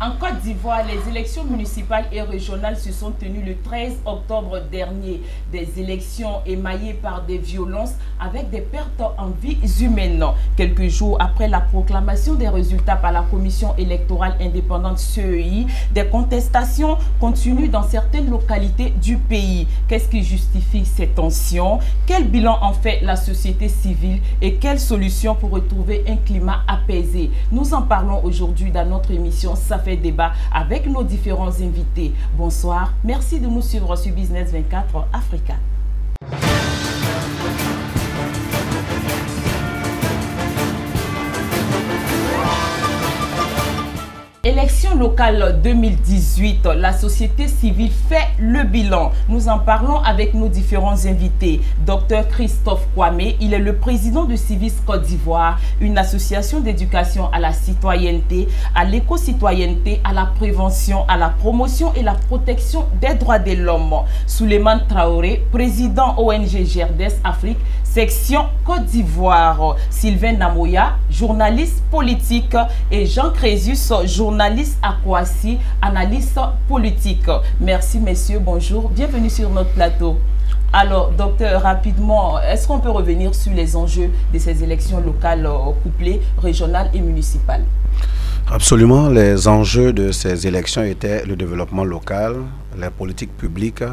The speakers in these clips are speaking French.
En Côte d'Ivoire, les élections municipales et régionales se sont tenues le 13 octobre dernier. Des élections émaillées par des violences avec des pertes en vies humaines. Quelques jours après la proclamation des résultats par la Commission électorale indépendante CEI, des contestations continuent dans certaines localités du pays. Qu'est-ce qui justifie ces tensions? Quel bilan en fait la société civile et quelles solutions pour retrouver un climat apaisé? Nous en parlons aujourd'hui dans notre émission Ça fait débat avec nos différents invités. Bonsoir, merci de nous suivre sur Business 24 Africa. Élection locale 2018, la société civile fait le bilan. Nous en parlons avec nos différents invités. Dr Christophe Kwame, il est le président de Civis Côte d'Ivoire, une association d'éducation à la citoyenneté, à l'éco-citoyenneté, à la prévention, à la promotion et la protection des droits de l'homme. Souleymane Traoré, président ONG GERDES Afrique, section Côte d'Ivoire. Sylvain Namoya, journaliste politique, et Jean Crésus, journaliste à Kouassi, analyste politique. Merci messieurs, bonjour, bienvenue sur notre plateau. Alors docteur, rapidement, est-ce qu'on peut revenir sur les enjeux de ces élections locales couplées, régionales et municipales? Absolument, les enjeux de ces élections étaient le développement local, les politiques publiques,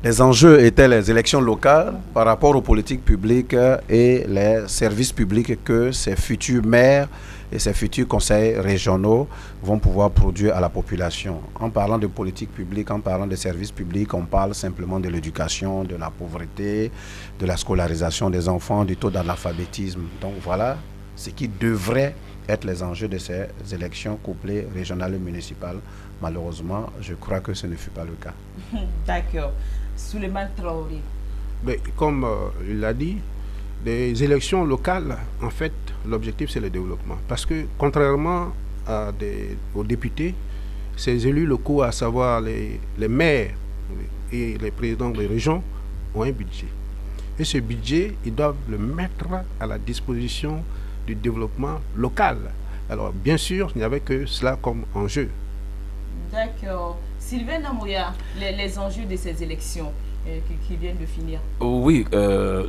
les enjeux étaient les élections locales par rapport aux politiques publiques et les services publics que ces futurs maires et ces futurs conseils régionaux vont pouvoir produire à la population. En parlant de politique publique, en parlant de services publics, on parle simplement de l'éducation, de la pauvreté, de la scolarisation des enfants, du taux d'analphabétisme. Donc voilà ce qui devrait être les enjeux de ces élections couplées régionales et municipales. Malheureusement, je crois que ce ne fut pas le cas. D'accord. Souleymane Traoré. Mais, comme il l'a dit, les élections locales, en fait, l'objectif c'est le développement. Parce que contrairement aux députés, ces élus locaux, à savoir les maires et les présidents des régions, ont un budget. Et ce budget, ils doivent le mettre à la disposition du développement local. Alors, bien sûr, il n'y avait que cela comme enjeu. D'accord. Sylvain Namoya, les enjeux de ces élections qui viennent de finir. Oui,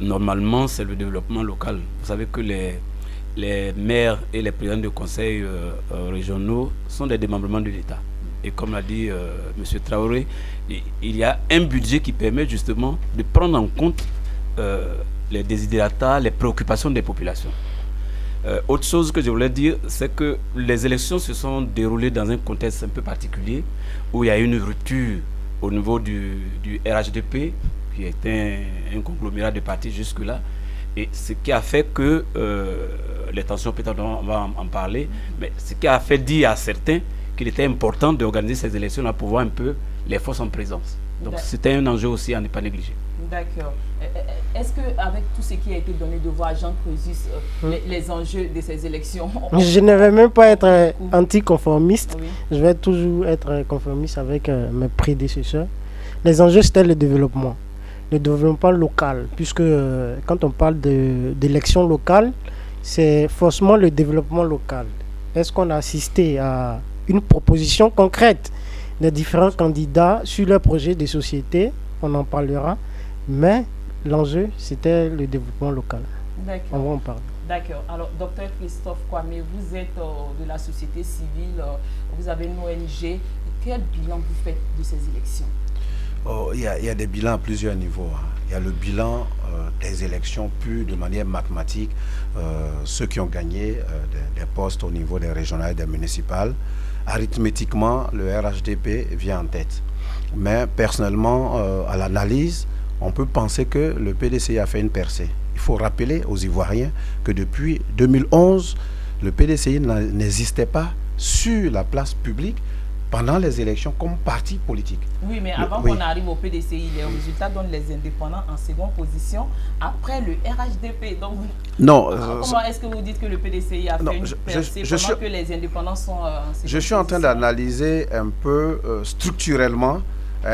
normalement, c'est le développement local. Vous savez que les maires et les présidents de conseils régionaux sont des démembrements de l'État. Et comme l'a dit M. Traoré, il y a un budget qui permet justement de prendre en compte les desiderata, les préoccupations des populations. Autre chose que je voulais dire, c'est que les élections se sont déroulées dans un contexte un peu particulier où il y a eu une rupture au niveau du RHDP, qui était un conglomérat de partis jusque-là, et ce qui a fait que, les tensions, peut-être on va en parler, mais ce qui a fait dire à certains qu'il était important d'organiser ces élections pour voir un peu les forces en présence. Donc c'était un enjeu aussi à ne pas négliger. D'accord. Est-ce qu'avec tout ce qui a été donné de voir à Jean Crésus, les enjeux de ces élections... Je ne vais même pas être anticonformiste. Oui. Je vais toujours être conformiste avec mes prédécesseurs. Les enjeux, c'était le développement local. Puisque quand on parle d'élections locales, c'est forcément le développement local. Est-ce qu'on a assisté à une proposition concrète des différents candidats sur leur projet de société? On en parlera. Mais l'enjeu, c'était le développement local. D'accord. On va en parler. D'accord. Alors, docteur Christophe Kwame, vous êtes de la société civile, vous avez une ONG. Quel bilan vous faites de ces élections? Il y a des bilans à plusieurs niveaux. Il y a le bilan des élections pures de manière mathématique, ceux qui ont gagné des postes au niveau des régionales et des municipales. Arithmétiquement, le RHDP vient en tête. Mais personnellement, à l'analyse, on peut penser que le PDCI a fait une percée. Il faut rappeler aux Ivoiriens que depuis 2011, le PDCI n'existait pas sur la place publique pendant les élections comme parti politique. Oui, mais avant qu'on arrive au PDCI, les résultats donnent les indépendants en seconde position après le RHDP. Donc, non, comment est-ce que vous dites que le PDCI a fait une percée pendant que les indépendants sont en seconde position? Je suis en train d'analyser un peu structurellement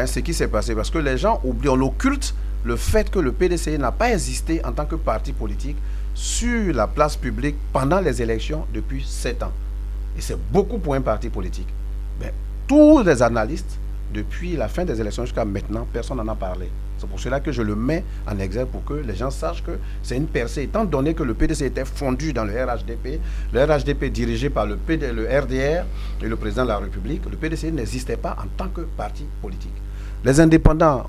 ce qui s'est passé, parce que les gens oublient, on occulte le fait que le PDCI n'a pas existé en tant que parti politique sur la place publique pendant les élections depuis 7 ans. Et c'est beaucoup pour un parti politique. Mais tous les analystes, depuis la fin des élections jusqu'à maintenant, personne n'en a parlé. C'est pour cela que je le mets en exergue pour que les gens sachent que c'est une percée. Étant donné que le PDC était fondu dans le RHDP dirigé par le RDR et le président de la République, le PDC n'existait pas en tant que parti politique. Les indépendants,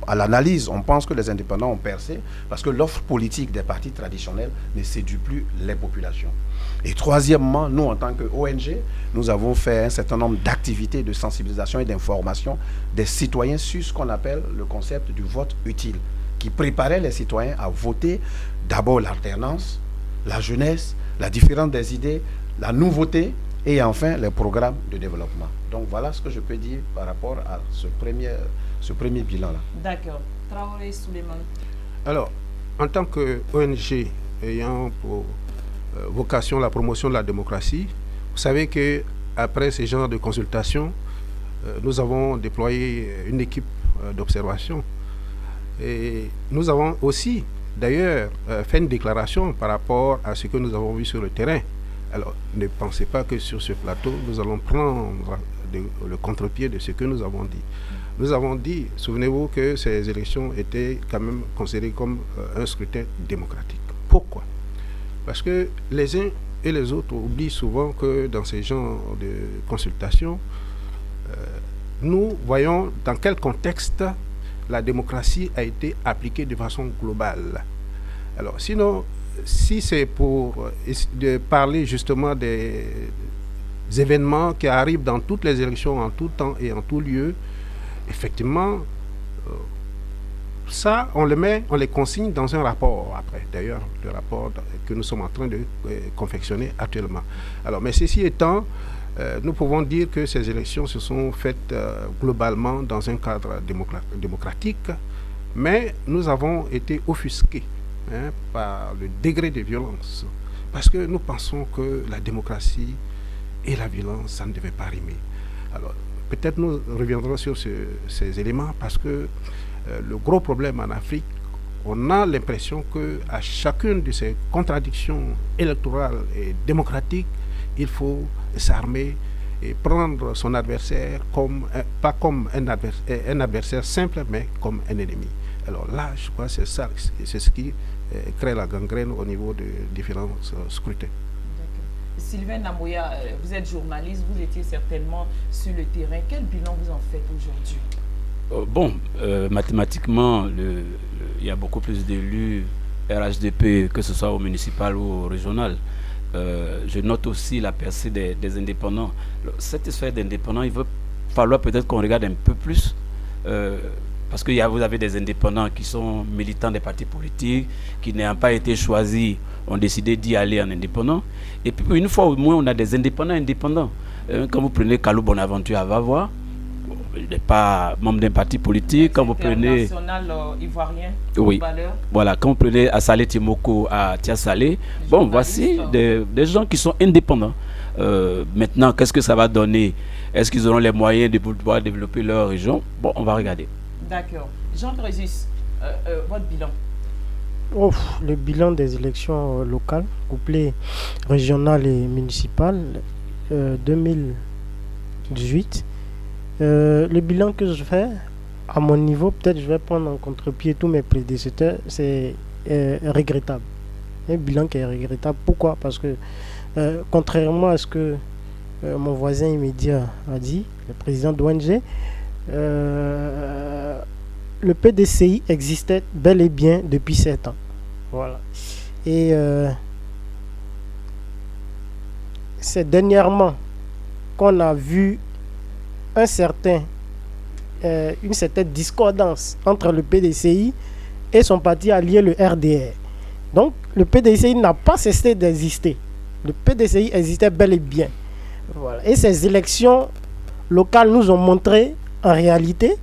à l'analyse, on pense que les indépendants ont percé parce que l'offre politique des partis traditionnels ne séduit plus les populations. Et troisièmement, nous, en tant qu'ONG, nous avons fait un certain nombre d'activités de sensibilisation et d'information des citoyens sur ce qu'on appelle le concept du vote utile, qui préparait les citoyens à voter d'abord l'alternance, la jeunesse, la différence des idées, la nouveauté et enfin les programmes de développement. Donc voilà ce que je peux dire par rapport à ce premier bilan-là. D'accord. Traoré Souleymane. Alors, en tant qu'ONG ayant pour vocation la promotion de la démocratie, vous savez qu'après ces genres de consultations, nous avons déployé une équipe d'observation. Et nous avons aussi, d'ailleurs, fait une déclaration par rapport à ce que nous avons vu sur le terrain. Alors, ne pensez pas que sur ce plateau, nous allons prendre le contre-pied de ce que nous avons dit. Nous avons dit, souvenez-vous que ces élections étaient quand même considérées comme un scrutin démocratique. Pourquoi? Parce que les uns et les autres oublient souvent que dans ces genres de consultations, nous voyons dans quel contexte la démocratie a été appliquée de façon globale. Alors, sinon, si c'est pour de parler justement des événements qui arrivent dans toutes les élections, en tout temps et en tout lieu, effectivement, ça, on les consigne dans un rapport après. D'ailleurs, le rapport que nous sommes en train de confectionner actuellement. Alors, mais ceci étant, nous pouvons dire que ces élections se sont faites globalement dans un cadre démocratique, mais nous avons été offusqués par le degré de violence, parce que nous pensons que la démocratie et la violence, ça ne devait pas rimer. Alors, peut-être nous reviendrons sur ces éléments, parce que le gros problème en Afrique, on a l'impression qu'à chacune de ces contradictions électorales et démocratiques, il faut s'armer et prendre son adversaire pas comme un adversaire simple, mais comme un ennemi. Alors là, je crois que c'est ça, c'est ce qui crée la gangrène au niveau de différents scrutins. Sylvain Namoya, vous êtes journaliste, vous étiez certainement sur le terrain. Quel bilan vous en faites aujourd'hui? Mathématiquement, il y a beaucoup plus d'élus RHDP, que ce soit au municipal ou au régional. Je note aussi la percée des indépendants. Cette sphère d'indépendants, il va falloir peut-être qu'on regarde un peu plus, parce que vous avez des indépendants qui sont militants des partis politiques, qui n'ayant pas été choisis, ont décidé d'y aller en indépendant. Et puis une fois au moins, on a des indépendants. Quand vous prenez Kalou Bonaventure à Vavois, il n'est pas membre d'un parti politique. Quand vous prenez ivoirien, oui, voilà, quand vous prenez Assalé Timoko à Tiasalé, bon, voici des gens qui sont indépendants. Maintenant, qu'est-ce que ça va donner? Est-ce qu'ils auront les moyens de pouvoir développer leur région? Bon, on va regarder. D'accord. Jean Crésus, votre bilan? Le bilan des élections locales, couplées régionales et municipales, 2018. Le bilan que je fais, à mon niveau, peut-être je vais prendre en contre-pied tous mes prédécesseurs, c'est regrettable. Un bilan qui est regrettable. Pourquoi? Parce que, contrairement à ce que mon voisin immédiat a dit, le président d'ONG, le PDCI existait bel et bien depuis 7 ans. Voilà. Et c'est dernièrement qu'on a vu une certaine discordance entre le PDCI et son parti allié, le RDR. Donc, le PDCI n'a pas cessé d'exister. Le PDCI existait bel et bien. Voilà. Et ces élections locales nous ont montré, en réalité,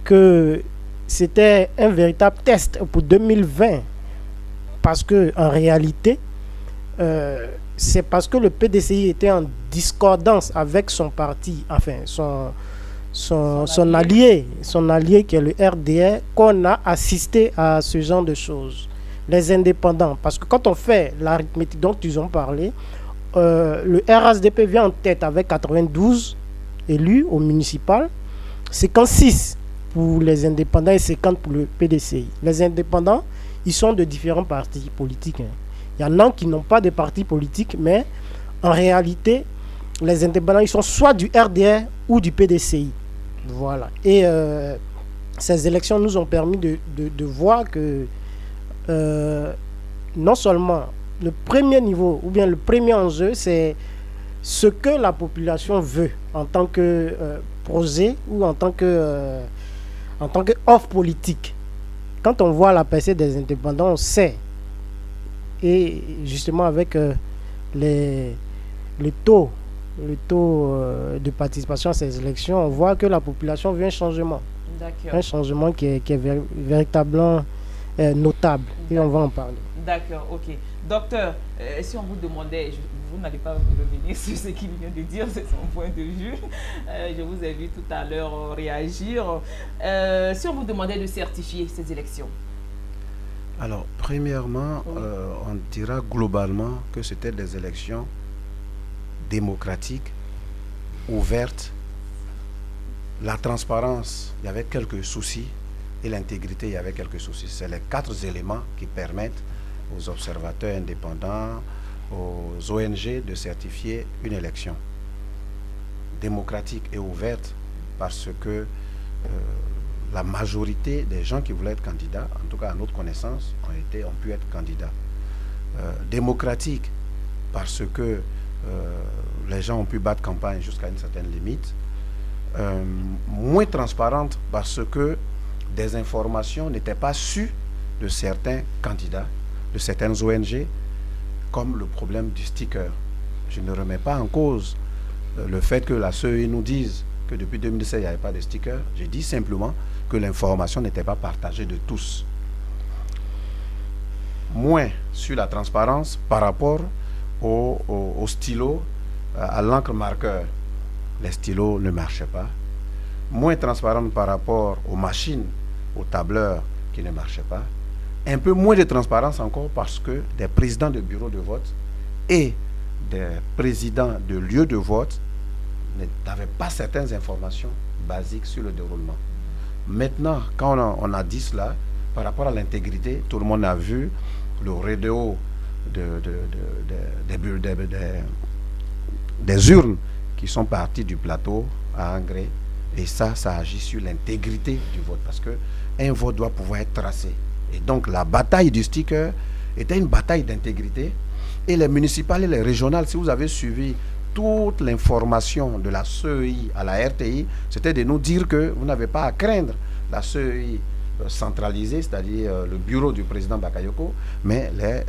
que c'était un véritable test pour 2020. Parce que, en réalité, c'est parce que le PDCI était en discordance avec son parti, enfin son allié qui est le RDR, qu'on a assisté à ce genre de choses. les indépendants, parce que quand on fait l'arithmétique dont ils ont parlé, le RHDP vient en tête avec 92 élus au municipal, 56 pour les indépendants et 50 pour le PDCI. Les indépendants, ils sont de différents partis politiques. Il y en a qui n'ont pas de parti politique, mais en réalité, les indépendants, ils sont soit du RDR ou du PDCI. Voilà. Et ces élections nous ont permis de voir que non seulement le premier niveau ou bien le premier enjeu, c'est ce que la population veut en tant que projet ou en tant que offre politique. Quand on voit la percée des indépendants, on sait. Et justement avec le taux de participation à ces élections, on voit que la population veut un changement. Un changement qui est véritablement notable. Et on va en parler. D'accord, ok. Docteur, si on vous demandait, vous n'allez pas revenir sur ce qu'il vient de dire, c'est son point de vue. Je vous ai vu tout à l'heure réagir. Si on vous demandait de certifier ces élections? Alors, premièrement, oui. On dira globalement que c'était des élections démocratiques, ouvertes. La transparence, il y avait quelques soucis, et l'intégrité, il y avait quelques soucis. C'est les 4 éléments qui permettent aux observateurs indépendants, aux ONG de certifier une élection démocratique et ouverte, parce que la majorité des gens qui voulaient être candidats, en tout cas à notre connaissance, ont pu être candidats. Démocratique, parce que les gens ont pu battre campagne jusqu'à une certaine limite. Moins transparente, parce que des informations n'étaient pas sues de certains candidats, de certaines ONG, comme le problème du sticker. Je ne remets pas en cause le fait que la CEI nous dise que depuis 2016, il n'y avait pas de sticker. J'ai dit simplement que l'information n'était pas partagée de tous. Moins sur la transparence par rapport au stylo, à l'encre marqueur. Les stylos ne marchaient pas. Moins transparente par rapport aux machines, aux tableurs qui ne marchaient pas. Un peu moins de transparence encore parce que des présidents de bureaux de vote et des présidents de lieux de vote n'avaient pas certaines informations basiques sur le déroulement. Maintenant, quand on a dit cela, par rapport à l'intégrité, tout le monde a vu le rodéo des urnes qui sont parties du plateau à Angré. Et ça agit sur l'intégrité du vote, parce qu'un vote doit pouvoir être tracé. Et donc la bataille du sticker était une bataille d'intégrité. Et les municipales et les régionales, si vous avez suivi toute l'information de la CEI à la RTI, c'était de nous dire que vous n'avez pas à craindre la CEI centralisée, c'est-à-dire le bureau du président Bakayoko, mais les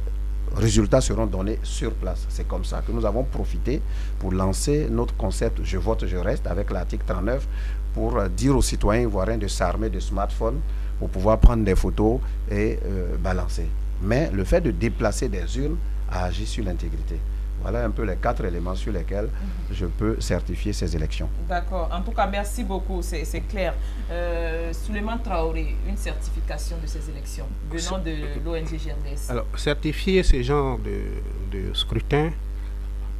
résultats seront donnés sur place. C'est comme ça que nous avons profité pour lancer notre concept « Je vote, je reste » avec l'article 39 pour dire aux citoyens ivoiriens de s'armer de smartphones pour pouvoir prendre des photos et balancer. Mais le fait de déplacer des urnes a agi sur l'intégrité. Voilà un peu les 4 éléments sur lesquels je peux certifier ces élections. D'accord. En tout cas, merci beaucoup. C'est clair. Souleymane Traoré, une certification de ces élections venant de l'ONG GRDS. Alors, certifier ces genres de scrutin,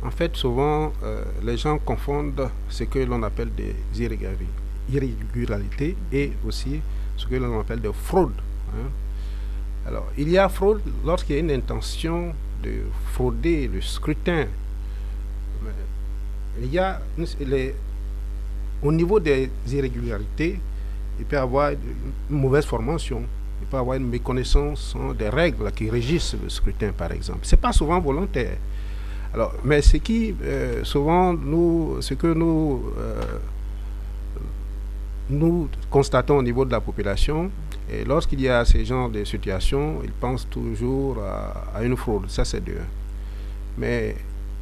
en fait, souvent, les gens confondent ce que l'on appelle des irrégularités et aussi ce que l'on appelle des fraudes. Hein. Alors, il y a fraude lorsqu'il y a une intention de frauder le scrutin. Il y a au niveau des irrégularités, il peut y avoir une mauvaise formation, il peut y avoir une méconnaissance des règles qui régissent le scrutin, par exemple. Ce n'est pas souvent volontaire. Alors, mais ce qui, souvent, ce que nous constatons au niveau de la population, et lorsqu'il y a ces genres de situations, ils pensent toujours à une fraude. Ça, c'est dur. Mais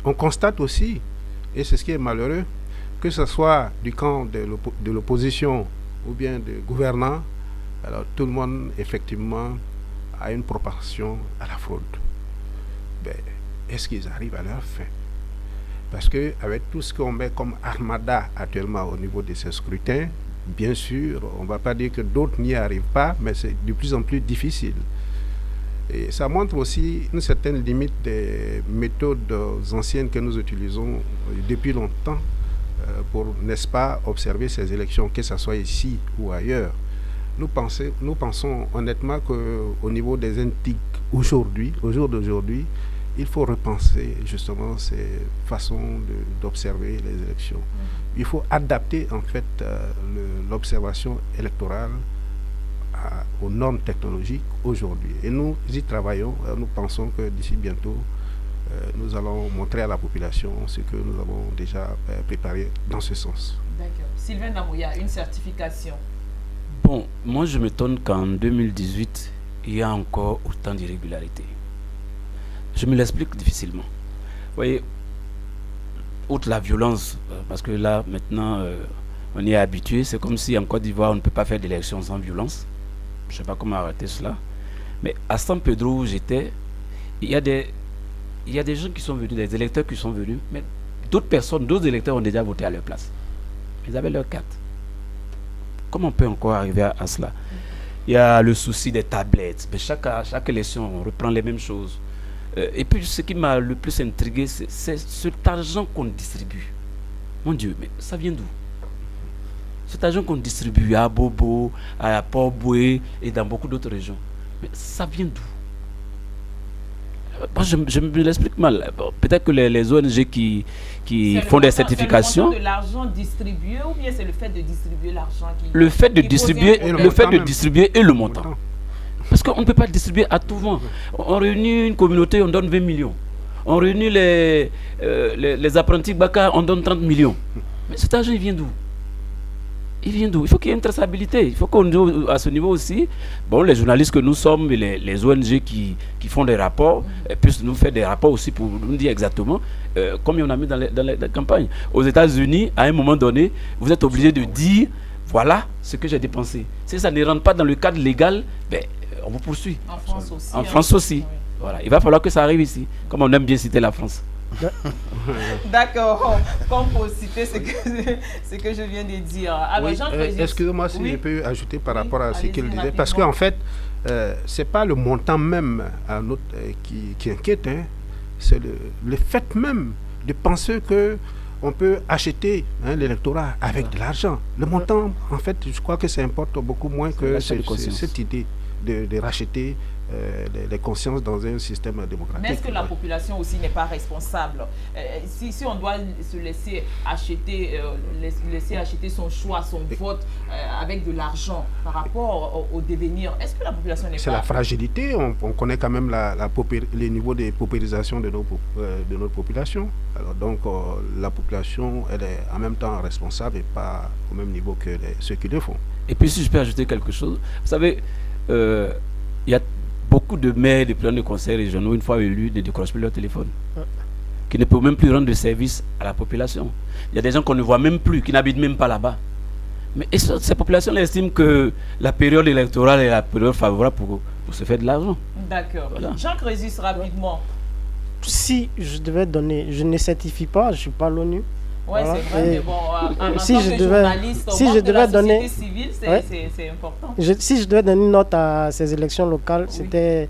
on constate aussi, et c'est ce qui est malheureux, que ce soit du camp de l'opposition ou bien des gouvernants, alors tout le monde, effectivement, a une propension à la fraude. Ben, est-ce qu'ils arrivent à leur fin? Parce qu'avec tout ce qu'on met comme armada actuellement au niveau de ces scrutins, bien sûr, on ne va pas dire que d'autres n'y arrivent pas, mais c'est de plus en plus difficile. Et ça montre aussi une certaine limite des méthodes anciennes que nous utilisons depuis longtemps pour, n'est-ce pas, observer ces élections, que ce soit ici ou ailleurs. Nous pensons honnêtement qu'au niveau des intrigues aujourd'hui, au jour d'aujourd'hui, il faut repenser justement ces façons d'observer les élections. Il faut adapter en fait l'observation électorale aux normes technologiques aujourd'hui. Et nous y travaillons. Nous pensons que d'ici bientôt, nous allons montrer à la population ce que nous avons déjà préparé dans ce sens. D'accord. Sylvain Namouya, une certification. Bon, moi je m'étonne qu'en 2018, il y a encore autant d'irrégularités. Je me l'explique difficilement. Vous voyez, outre la violence, parce que là, maintenant, on y est habitué, c'est comme si en Côte d'Ivoire, on ne peut pas faire d'élection sans violence. Je ne sais pas comment arrêter cela. Mais à San Pedro où j'étais, il y a des gens qui sont venus, des électeurs qui sont venus, mais d'autres personnes, d'autres électeurs ont déjà voté à leur place. Ils avaient leur carte. Comment on peut encore arriver à cela? Il y a le souci des tablettes. Mais chaque élection, on reprend les mêmes choses. Et puis, ce qui m'a le plus intrigué, c'est cet argent qu'on distribue. Mon Dieu, mais ça vient d'où? Cet argent qu'on distribue à Bobo, à Port-Boué et dans beaucoup d'autres régions. Mais ça vient d'où? Moi, je me l'explique mal. Bon, peut-être que les ONG qui font des certifications... C'est le montant de l'argent distribué ou bien c'est le fait de distribuer l'argent qui... Le fait de distribuer et le montant. Parce qu'on ne peut pas distribuer à tout vent. On réunit une communauté, on donne 20 millions. On réunit les apprentis Baka, on donne 30 millions. Mais cet argent, il vient d'où? Il vient d'où? Il faut qu'il y ait une traçabilité. Il faut qu'on, à ce niveau aussi, bon, les journalistes que nous sommes, les ONG qui font des rapports, puissent nous faire des rapports aussi pour nous dire exactement combien on a mis dans la campagne. Aux États-Unis, à un moment donné, vous êtes obligé de dire voilà ce que j'ai dépensé. Si ça ne rentre pas dans le cadre légal, ben, on vous poursuit. En France aussi. En France aussi. Oui. Voilà. Il va falloir que ça arrive ici, comme on aime bien citer la France. D'accord, comme pour citer ce que je viens de dire. Alors, oui, excusez-moi si je peux ajouter par rapport à ce qu'il disait, parce qu'en fait, ce n'est pas le montant même qui inquiète, hein. C'est le fait même de penser qu'on peut acheter l'électorat avec de l'argent. Le montant, en fait, je crois que ça importe beaucoup moins que cette idée de racheter les consciences dans un système démocratique. Mais est-ce que la population aussi n'est pas responsable? Si on doit se laisser acheter son choix, son vote avec de l'argent par rapport au devenir, est-ce que la population n'est pas... C'est la fragilité. On connaît quand même les niveaux de paupérisation de notre population. Alors donc la population, elle est en même temps responsable et pas au même niveau que ceux qui le font. Et puis si je peux ajouter quelque chose, vous savez, il y a beaucoup de maires, de présidents de conseils régionaux, une fois élus, ne décrochent plus leur téléphone, qui ne peuvent même plus rendre de service à la population. Il y a des gens qu'on ne voit même plus, qui n'habitent même pas là-bas. Mais ces populations estiment que la période électorale est la période favorable pour se faire de l'argent. D'accord. Voilà. Jean Crésus, rapidement. Si je devais donner, je ne certifie pas, je ne suis pas l'ONU. Oui, voilà. C'est vrai, mais bon, si je devais donner, civile, c'est important. Si je devais donner une note à ces élections locales, c'était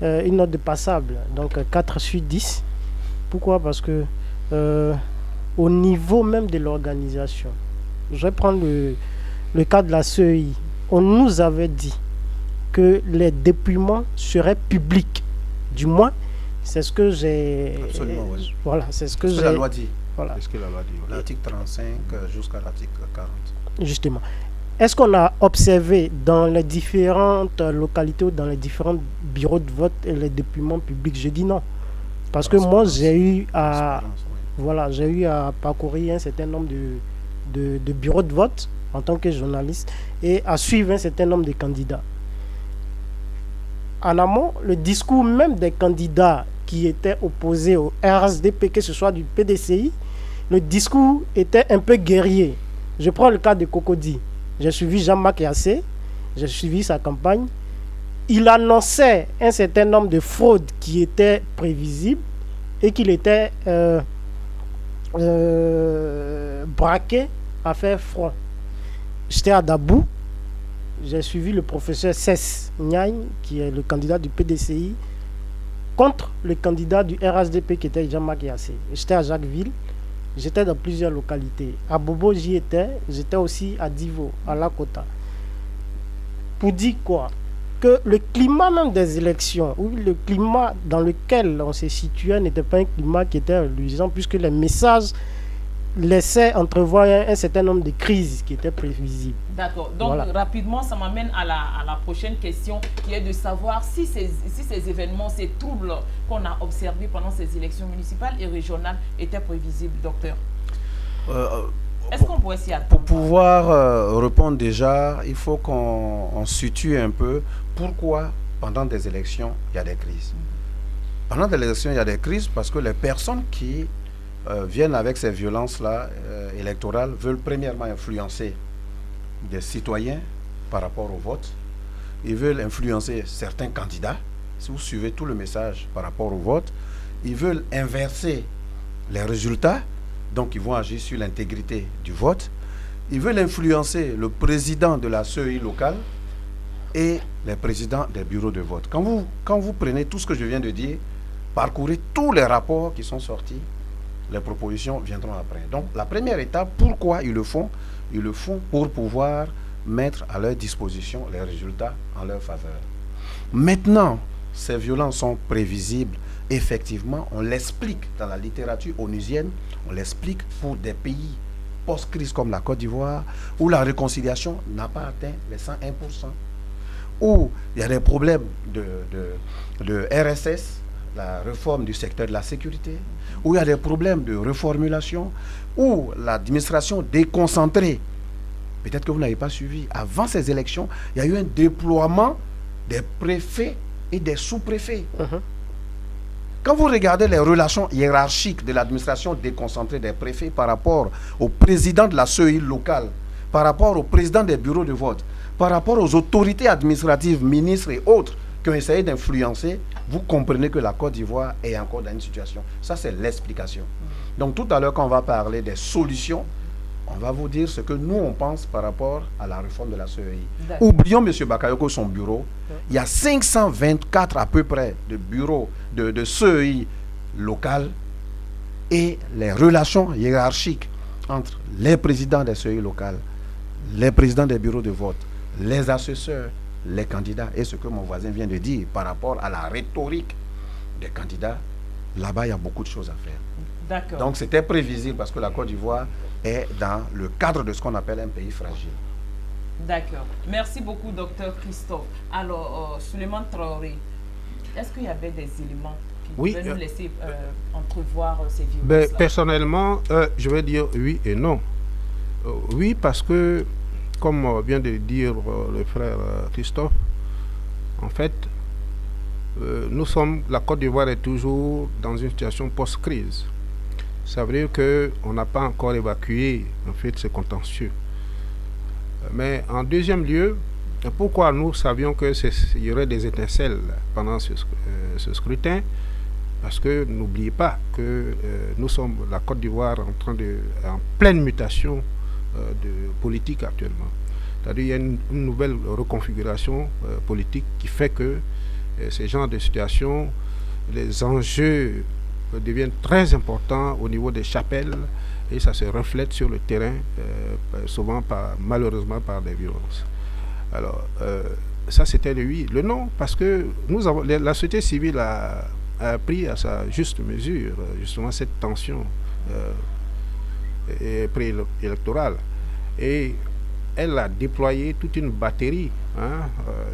une note de passable, donc 4 sur 10. Pourquoi? Parce que au niveau même de l'organisation, je vais prendre le cas de la CEI. On nous avait dit que les dépouillements seraient publics. Du moins, c'est ce que j'ai... Absolument, oui. Voilà, c'est ce que j'ai... la loi dit. Voilà. C'est ce que la loi dit. Voilà. L'article 35 jusqu'à l'article 40. Justement. Est-ce qu'on a observé dans les différentes localités ou dans les différents bureaux de vote les dépouillements publics? Je dis non. Parce que moi, j'ai eu à parcourir un certain nombre de bureaux de vote en tant que journaliste et à suivre un certain nombre de candidats. En amont, le discours même des candidats qui étaient opposés au RSDP, que ce soit du PDCI, le discours était un peu guerrier. Je prends le cas de Cocody. J'ai suivi Jean-Marc Yassé, j'ai suivi sa campagne. Il annonçait un certain nombre de fraudes qui étaient prévisibles et qu'il était braqué à faire front. J'étais à Dabou. j'ai suivi le professeur Cess Niagne, qui est le candidat du PDCI, contre le candidat du RHDP qui était Jean-Marc Yassé. J'étais à Jacquesville, j'étais dans plusieurs localités. À Bobo, j'y étais, j'étais aussi à Divo, à Lakota. Pour dire quoi? Que le climat même des élections, ou le climat dans lequel on se situait n'était pas un climat qui était reluisant, puisque les messages laissaait entrevoir un certain nombre de crises qui étaient prévisibles. D'accord. Donc, voilà. Rapidement, ça m'amène à la prochaine question, qui est de savoir si ces événements, ces troubles qu'on a observés pendant ces élections municipales et régionales étaient prévisibles, docteur. Est-ce qu'on pourrait s'y attendre? Pour pouvoir répondre déjà, il faut qu'on situe un peu pourquoi pendant des élections, il y a des crises. Pendant des élections, il y a des crises parce que les personnes qui viennent avec ces violences-là électorales veulent premièrement influencer des citoyens par rapport au vote. Ils veulent influencer certains candidats, si vous suivez tout le message par rapport au vote. Ils veulent inverser les résultats, donc ils vont agir sur l'intégrité du vote. Ils veulent influencer le président de la CEI locale et les présidents des bureaux de vote. Quand vous prenez tout ce que je viens de dire, parcourez tous les rapports qui sont sortis, les propositions viendront après. Donc, la première étape, pourquoi ils le font? Ils le font pour pouvoir mettre à leur disposition les résultats en leur faveur. Maintenant, ces violences sont prévisibles. Effectivement, on l'explique dans la littérature onusienne, on l'explique pour des pays post-crise comme la Côte d'Ivoire, où la réconciliation n'a pas atteint les 101%, où il y a des problèmes de RSS, la réforme du secteur de la sécurité, où il y a des problèmes de reformulation, où l'administration déconcentrée, peut-être que vous n'avez pas suivi, avant ces élections, il y a eu un déploiement des préfets et des sous-préfets. Quand vous regardez les relations hiérarchiques de l'administration déconcentrée des préfets par rapport au président de la CEI locale, par rapport au président des bureaux de vote, par rapport aux autorités administratives, ministres et autres, qui ont essayé d'influencer, vous comprenez que la Côte d'Ivoire est encore dans une situation. Ça, c'est l'explication. Donc, tout à l'heure, quand on va parler des solutions, on va vous dire ce que nous, on pense par rapport à la réforme de la CEI. Oublions M. Bakayoko, son bureau. Il y a 524 à peu près de bureaux de CEI local et les relations hiérarchiques entre les présidents des CEI locales, les présidents des bureaux de vote, les assesseurs, les candidats, et ce que mon voisin vient de dire par rapport à la rhétorique des candidats, là-bas, il y a beaucoup de choses à faire. D'accord. Donc, c'était prévisible parce que la Côte d'Ivoire est dans le cadre de ce qu'on appelle un pays fragile. D'accord. Merci beaucoup, docteur Christophe. Alors, Suleiman Traoré, est-ce qu'il y avait des éléments qui pouvaient nous laisser entrevoir ces violences-là? Personnellement, je vais dire oui et non. Oui, parce que, comme vient de dire le frère Christophe, en fait, la Côte d'Ivoire est toujours dans une situation post-crise. Ça veut dire qu'on n'a pas encore évacué, en fait, ce contentieux. Mais en deuxième lieu, pourquoi nous savions qu'il y aurait des étincelles pendant ce scrutin? Parce que n'oubliez pas que nous sommes, la Côte d'Ivoire, en pleine mutation de politique actuellement. C'est-à-dire qu'il y a une nouvelle reconfiguration politique qui fait que ces genres de situations, les enjeux deviennent très importants au niveau des chapelles et ça se reflète sur le terrain, souvent malheureusement par des violences. Alors, ça c'était le oui. Le non, parce que la société civile a pris à sa juste mesure justement cette tension préélectorale. Et elle a déployé toute une batterie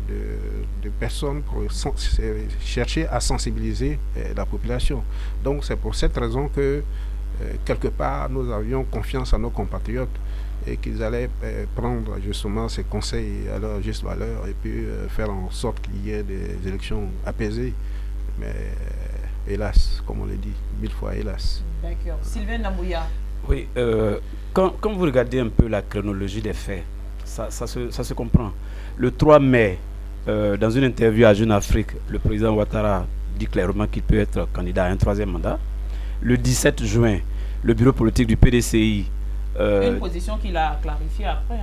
de personnes pour chercher à sensibiliser la population. Donc c'est pour cette raison que quelque part nous avions confiance en nos compatriotes et qu'ils allaient prendre justement ces conseils à leur juste valeur et puis faire en sorte qu'il y ait des élections apaisées. Mais hélas, comme on le dit, 1000 fois hélas. D'accord. Sylvain Namouya. Oui, quand vous regardez un peu la chronologie des faits, ça se comprend. Le 3 mai, dans une interview à Jeune Afrique, le président Ouattara dit clairement qu'il peut être candidat à un troisième mandat. Le 17 juin, le bureau politique du PDCI... une position qu'il a clarifiée après.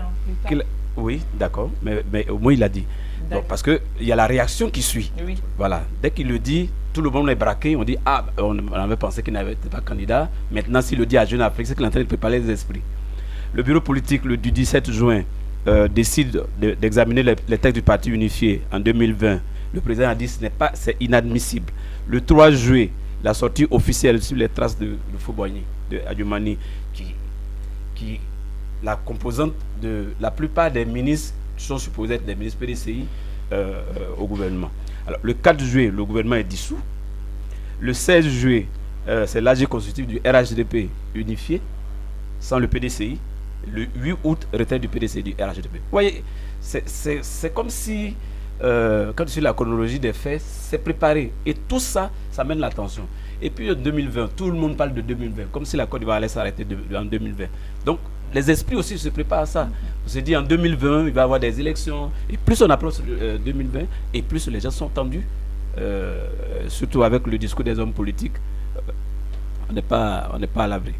Oui, d'accord, mais au moins il a dit. Donc, parce qu'il y a la réaction qui suit. Oui. Voilà, dès qu'il le dit, tout le monde est braqué. On dit, ah, on avait pensé qu'il n'avait pas candidat. Maintenant, s'il le dit à Jeune Afrique, c'est qu'il est en train de préparer les esprits. Le bureau politique, du 17 juin, décide d'examiner les textes du Parti unifié en 2020. Le président a dit que c'est inadmissible. Le 3 juillet, la sortie officielle sur les traces de Fauboigny, de Adjumani, qui la composante de la plupart des ministres sont supposés être des ministres PDCI au gouvernement. Alors, le 4 juillet, le gouvernement est dissous. Le 16 juillet, c'est l'AG constitutif du RHDP unifié, sans le PDCI. Le 8 août, retrait du PDCI du RHDP. Vous voyez, c'est comme si, quand tu suis la chronologie des faits, c'est préparé. Et tout ça, ça mène l'attention. Et puis en 2020, tout le monde parle de 2020, comme si la Côte d'Ivoire allait s'arrêter en 2020. Donc, les esprits aussi se préparent à ça. On se dit en 2020, il va y avoir des élections. Et plus on approche 2020, et plus les gens sont tendus, surtout avec le discours des hommes politiques. On n'est pas à l'abri.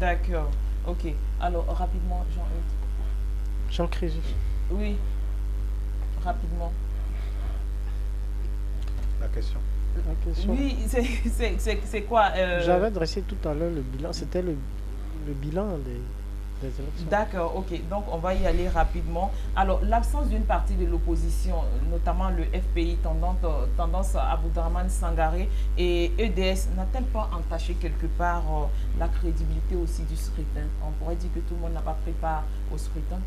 D'accord. Ok. Alors, rapidement, Jean-Eudes. Jean Crésus. Oui. Rapidement. La question. Oui, c'est quoi J'avais dressé tout à l'heure le bilan. C'était le bilan des élections. D'accord, ok. Donc, on va y aller rapidement. Alors, l'absence d'une partie de l'opposition, notamment le FPI, tendance à Aboudraman Sangaré et EDS, n'a-t-elle pas entaché quelque part la crédibilité aussi du scrutin? On pourrait dire que tout le monde n'a pas pris part au scrutin.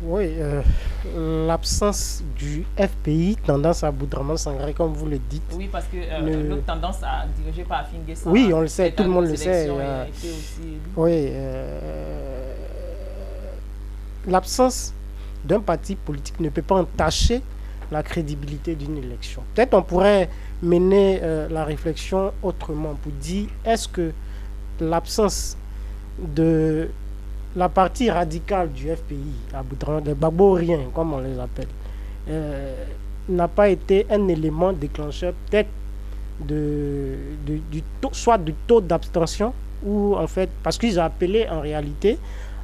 Oui, l'absence du FPI, tendance à Aboudraman Sangaré, comme vous le dites. Oui, parce que l'autre tendance à diriger par Finguessa. Oui, on le sait, tout le monde le sait. Oui, l'absence d'un parti politique ne peut pas entacher la crédibilité d'une élection. Peut-être on pourrait mener la réflexion autrement pour dire, est-ce que l'absence de la partie radicale du FPI, les Baboriens, comme on les appelle, n'a pas été un élément déclencheur, peut-être soit du taux d'abstention, ou en fait, parce qu'ils ont appelé en réalité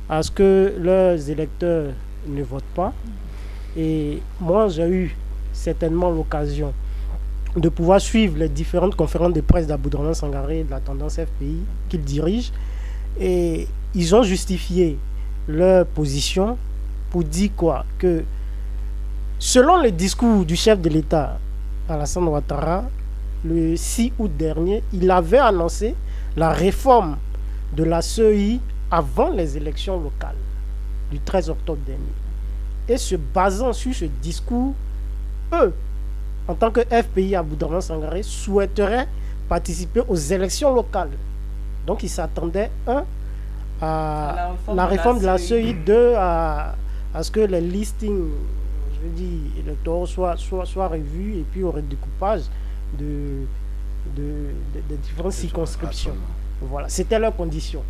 à ce que leurs électeurs ne votent pas. Et moi, j'ai eu certainement l'occasion de pouvoir suivre les différentes conférences de presse d'Aboudraman Sangaré de la tendance FPI qu'il dirige. Et ils ont justifié leur position pour dire quoi? Que selon le discours du chef de l'État, Alassane Ouattara, le 6 août dernier, il avait annoncé la réforme de la CEI avant les élections locales du 13 octobre dernier. Et se basant sur ce discours, eux, en tant que FPI Aboudraman Sangaré, souhaiteraient participer aux élections locales. Donc ils s'attendaient, à la réforme de la CEI, 2 à ce que les listings, je veux dire, électoraux soient revus, et puis au redécoupage de différentes circonscriptions. Voilà, c'était leur condition.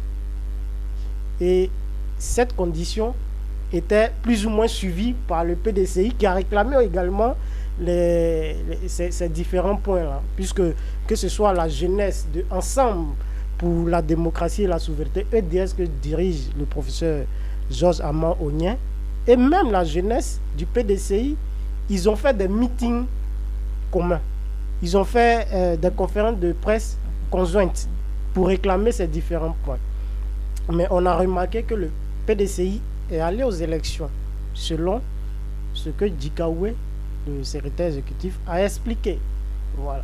Et cette condition était plus ou moins suivie par le PDCI qui a réclamé également ces différents points-là, puisque que ce soit la jeunesse de Ensemble pour la démocratie et la souveraineté, EDS que dirige le professeur Georges Amand Onien, et même la jeunesse du PDCI, ils ont fait des meetings communs. Ils ont fait des conférences de presse conjointes pour réclamer ces différents points. Mais on a remarqué que le PDCI est allé aux élections selon ce que Djikaoué, le secrétaire exécutif, a expliqué. Voilà.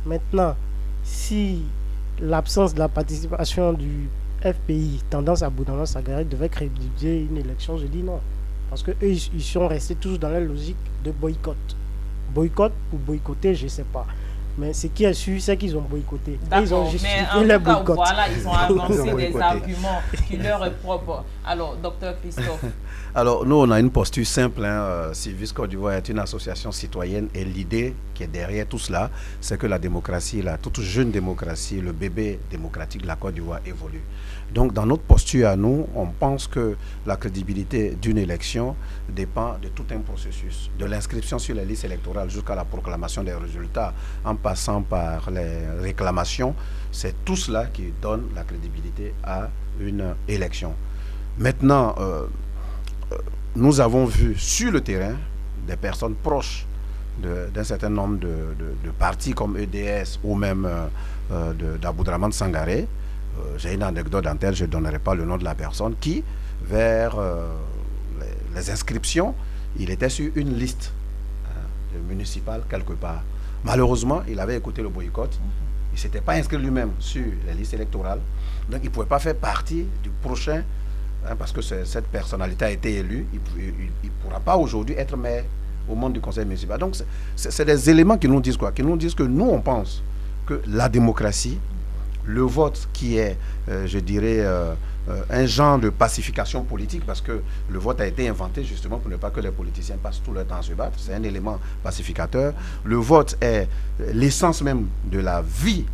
Maintenant, si l'absence de la participation du FPI, tendance à Aboudraman Sangaré, devait crédibiliser une élection, je dis non. Parce qu'eux, ils sont restés tous dans la logique de boycott. Boycott ou boycotter, je ne sais pas. Mais ce qui est sûr, c'est qu'ils ont boycotté. Et ils ont justifié le boycott. Voilà, ils ont avancé des arguments qui leur est propre. Alors, docteur Christophe. Alors, nous, on a une posture simple. Civis Côte d'Ivoire est une association citoyenne et l'idée qui est derrière tout cela, c'est que la démocratie, la toute jeune démocratie, le bébé démocratique de la Côte d'Ivoire évolue. Donc, dans notre posture à nous, on pense que la crédibilité d'une élection dépend de tout un processus, de l'inscription sur les listes électorales jusqu'à la proclamation des résultats, en passant par les réclamations. C'est tout cela qui donne la crédibilité à une élection. Maintenant, nous avons vu sur le terrain des personnes proches d'un certain nombre de partis comme EDS ou même d'Aboudraman Sangaré. J'ai une anecdote en tête, je ne donnerai pas le nom de la personne, qui, vers les inscriptions, il était sur une liste municipale quelque part. Malheureusement, il avait écouté le boycott. Il ne s'était pas inscrit lui-même sur les listes électorales. Donc, il ne pouvait pas faire partie du prochain, parce que cette personnalité a été élue. Il ne pourra pas aujourd'hui être maire au monde du conseil municipal. Donc, c'est des éléments qui nous disent quoi? Qui nous disent que nous, on pense que la démocratie, le vote qui est, je dirais, un genre de pacification politique, parce que le vote a été inventé justement pour ne pas que les politiciens passent tout leur temps à se battre. C'est un élément pacificateur. Le vote est l'essence même de la vie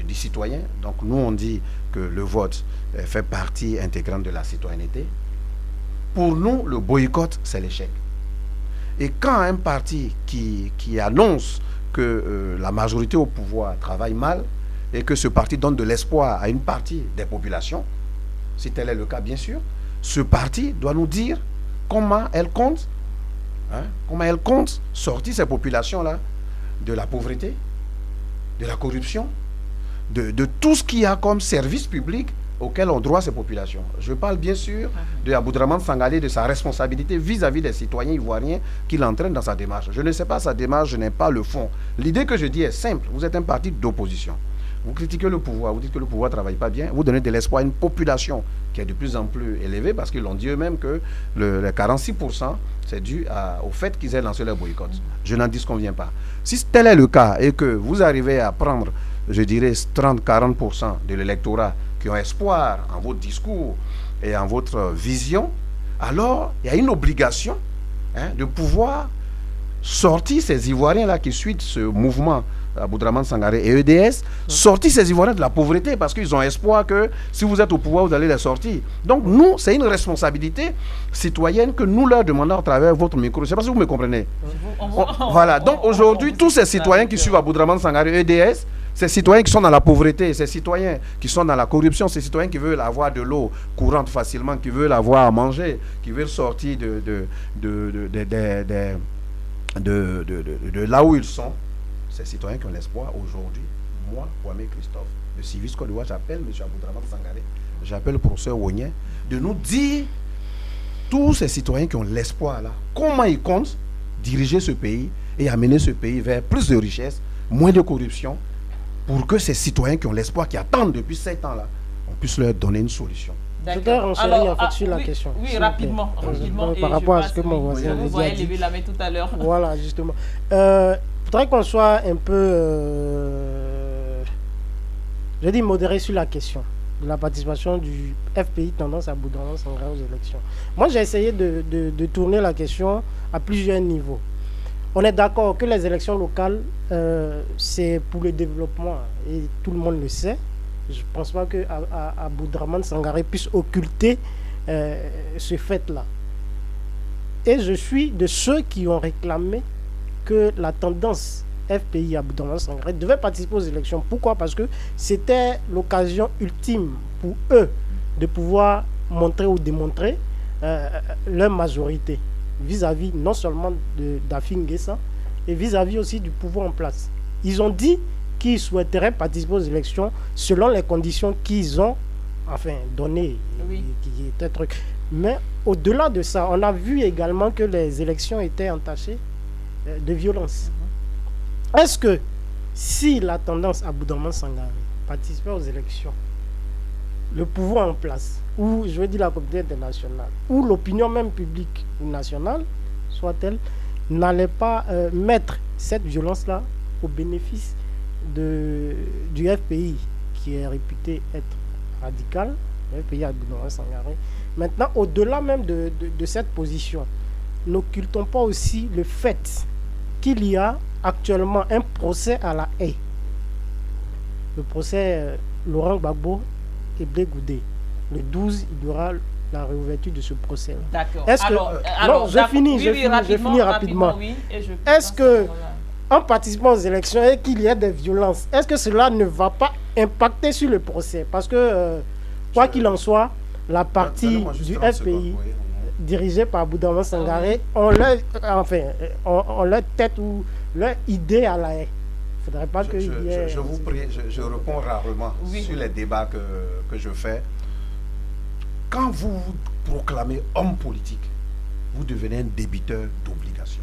du citoyen. Donc nous, on dit que le vote fait partie intégrante de la citoyenneté. Pour nous, le boycott, c'est l'échec. Et quand un parti qui annonce que la majorité au pouvoir travaille mal et que ce parti donne de l'espoir à une partie des populations, si tel est le cas bien sûr, ce parti doit nous dire comment elle compte sortir ces populations-là de la pauvreté, de la corruption, de tout ce qu'il y a comme service public auquel ont droit ces populations. Je parle bien sûr de Aboudraman Sangaré, de sa responsabilité vis-à-vis des citoyens ivoiriens qu'il entraîne dans sa démarche. Je ne sais pas sa démarche, je n'ai pas le fond. L'idée que je dis est simple. Vous êtes un parti d'opposition. Vous critiquez le pouvoir, vous dites que le pouvoir ne travaille pas bien, vous donnez de l'espoir à une population qui est de plus en plus élevée, parce qu'ils l'ont dit eux-mêmes que les 46%, c'est dû au fait qu'ils aient lancé leur boycott. Je n'en disconviens pas. Si tel est le cas et que vous arrivez à prendre, je dirais, 30-40% de l'électorat qui ont espoir en votre discours et en votre vision, alors il y a une obligation de pouvoir sortir ces Ivoiriens-là qui suivent ce mouvement Aboudraman Sangaré et EDS, sortir ces Ivoiriens de la pauvreté, parce qu'ils ont espoir que si vous êtes au pouvoir, vous allez les sortir. Donc nous, c'est une responsabilité citoyenne que nous leur demandons à travers votre micro. Je ne sais pas si vous me comprenez. Voilà, donc aujourd'hui, tous ces citoyens qui suivent Aboudraman Sangaré et EDS, ces citoyens qui sont dans la pauvreté, ces citoyens qui sont dans la corruption, ces citoyens qui veulent avoir de l'eau courante facilement, qui veulent avoir à manger, qui veulent sortir de là où ils sont, ces citoyens qui ont l'espoir aujourd'hui, moi, Kwame Christophe, de Civis Côte d'Ivoire, j'appelle M. Aboudraman Sangaré, j'appelle le professeur Wonien, de nous dire, tous ces citoyens qui ont l'espoir là, comment ils comptent diriger ce pays et amener ce pays vers plus de richesse, moins de corruption, pour que ces citoyens qui ont l'espoir, qui attendent depuis 7 ans là, on puisse leur donner une solution. D'accord. Alors, en fait, sur la question. Oui, rapidement. Par rapport à ce que mon voisin vous voyez lever la main tout à l'heure. Voilà, justement. Il faudrait qu'on soit un peu, je dis modéré sur la question de la participation du FPI tendance à Aboudraman Sangaré aux élections. Moi, j'ai essayé de tourner la question à plusieurs niveaux. On est d'accord que les élections locales, c'est pour le développement, et tout le monde le sait. Je ne pense pas que Aboudraman Sangaré puisse occulter ce fait-là. Et je suis de ceux qui ont réclamé que la tendance FPI Aboudraman Sangaré devait participer aux élections. Pourquoi? Parce que c'était l'occasion ultime pour eux de pouvoir montrer ou démontrer leur majorité vis-à-vis non seulement d'Afi N'Guessan et vis-à-vis aussi du pouvoir en place. Ils ont dit qu'ils souhaiteraient participer aux élections selon les conditions qu'ils ont données, oui, qui étaient trucs. Mais au-delà de ça, on a vu également que les élections étaient entachées de violence. Est-ce que si la tendance à Aboudraman Sangaré participait aux élections, le pouvoir en place, ou je veux dire la communauté internationale, ou l'opinion même publique ou nationale, soit-elle, n'allait pas mettre cette violence-là au bénéfice du FPI, qui est réputé être radical, le FPI Aboudraman Sangaré. Maintenant, au-delà même de cette position, n'occultons pas aussi le fait qu'il y a actuellement un procès à la haie. Le procès Laurent Gbagbo et Blé Goudé. Le 12, il y aura la réouverture de ce procès. D'accord. Non, je finis rapidement. Oui, est-ce que, en participant aux élections et qu'il y ait des violences, est-ce que cela ne va pas impacter sur le procès? Parce que, quoi qu'il en soit, la partie du FPI... dirigés par Boudama Sangaré ont leur, ont leur tête ou leur idée à la haie. Il ne faudrait pas que... Je vous prie, je réponds rarement sur les débats que je fais. Quand vous vous proclamez homme politique, vous devenez un débiteur d'obligations.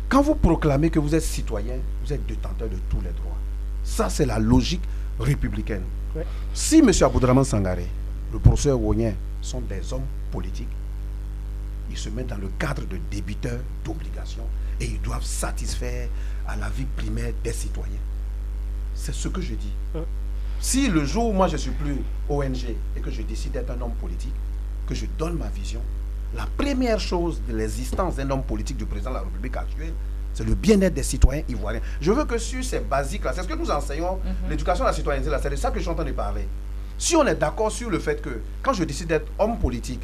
Quand vous proclamez que vous êtes citoyen, vous êtes détenteur de tous les droits. Ça, c'est la logique républicaine. Ouais. Si M. Aboudraman Sangaré, le professeur Wonien sont des hommes politiques, ils se mettent dans le cadre de débiteurs d'obligations et ils doivent satisfaire à la vie primaire des citoyens. C'est ce que je dis. Ouais. Si le jour où moi je ne suis plus ONG et que je décide d'être un homme politique, que je donne ma vision, la première chose de l'existence d'un homme politique du président de la République actuelle, c'est le bien-être des citoyens ivoiriens. Je veux que sur ces basiques-là, c'est ce que nous enseignons, l'éducation à la citoyenneté, c'est de ça que je suis en train de parler. Si on est d'accord sur le fait que, quand je décide d'être homme politique,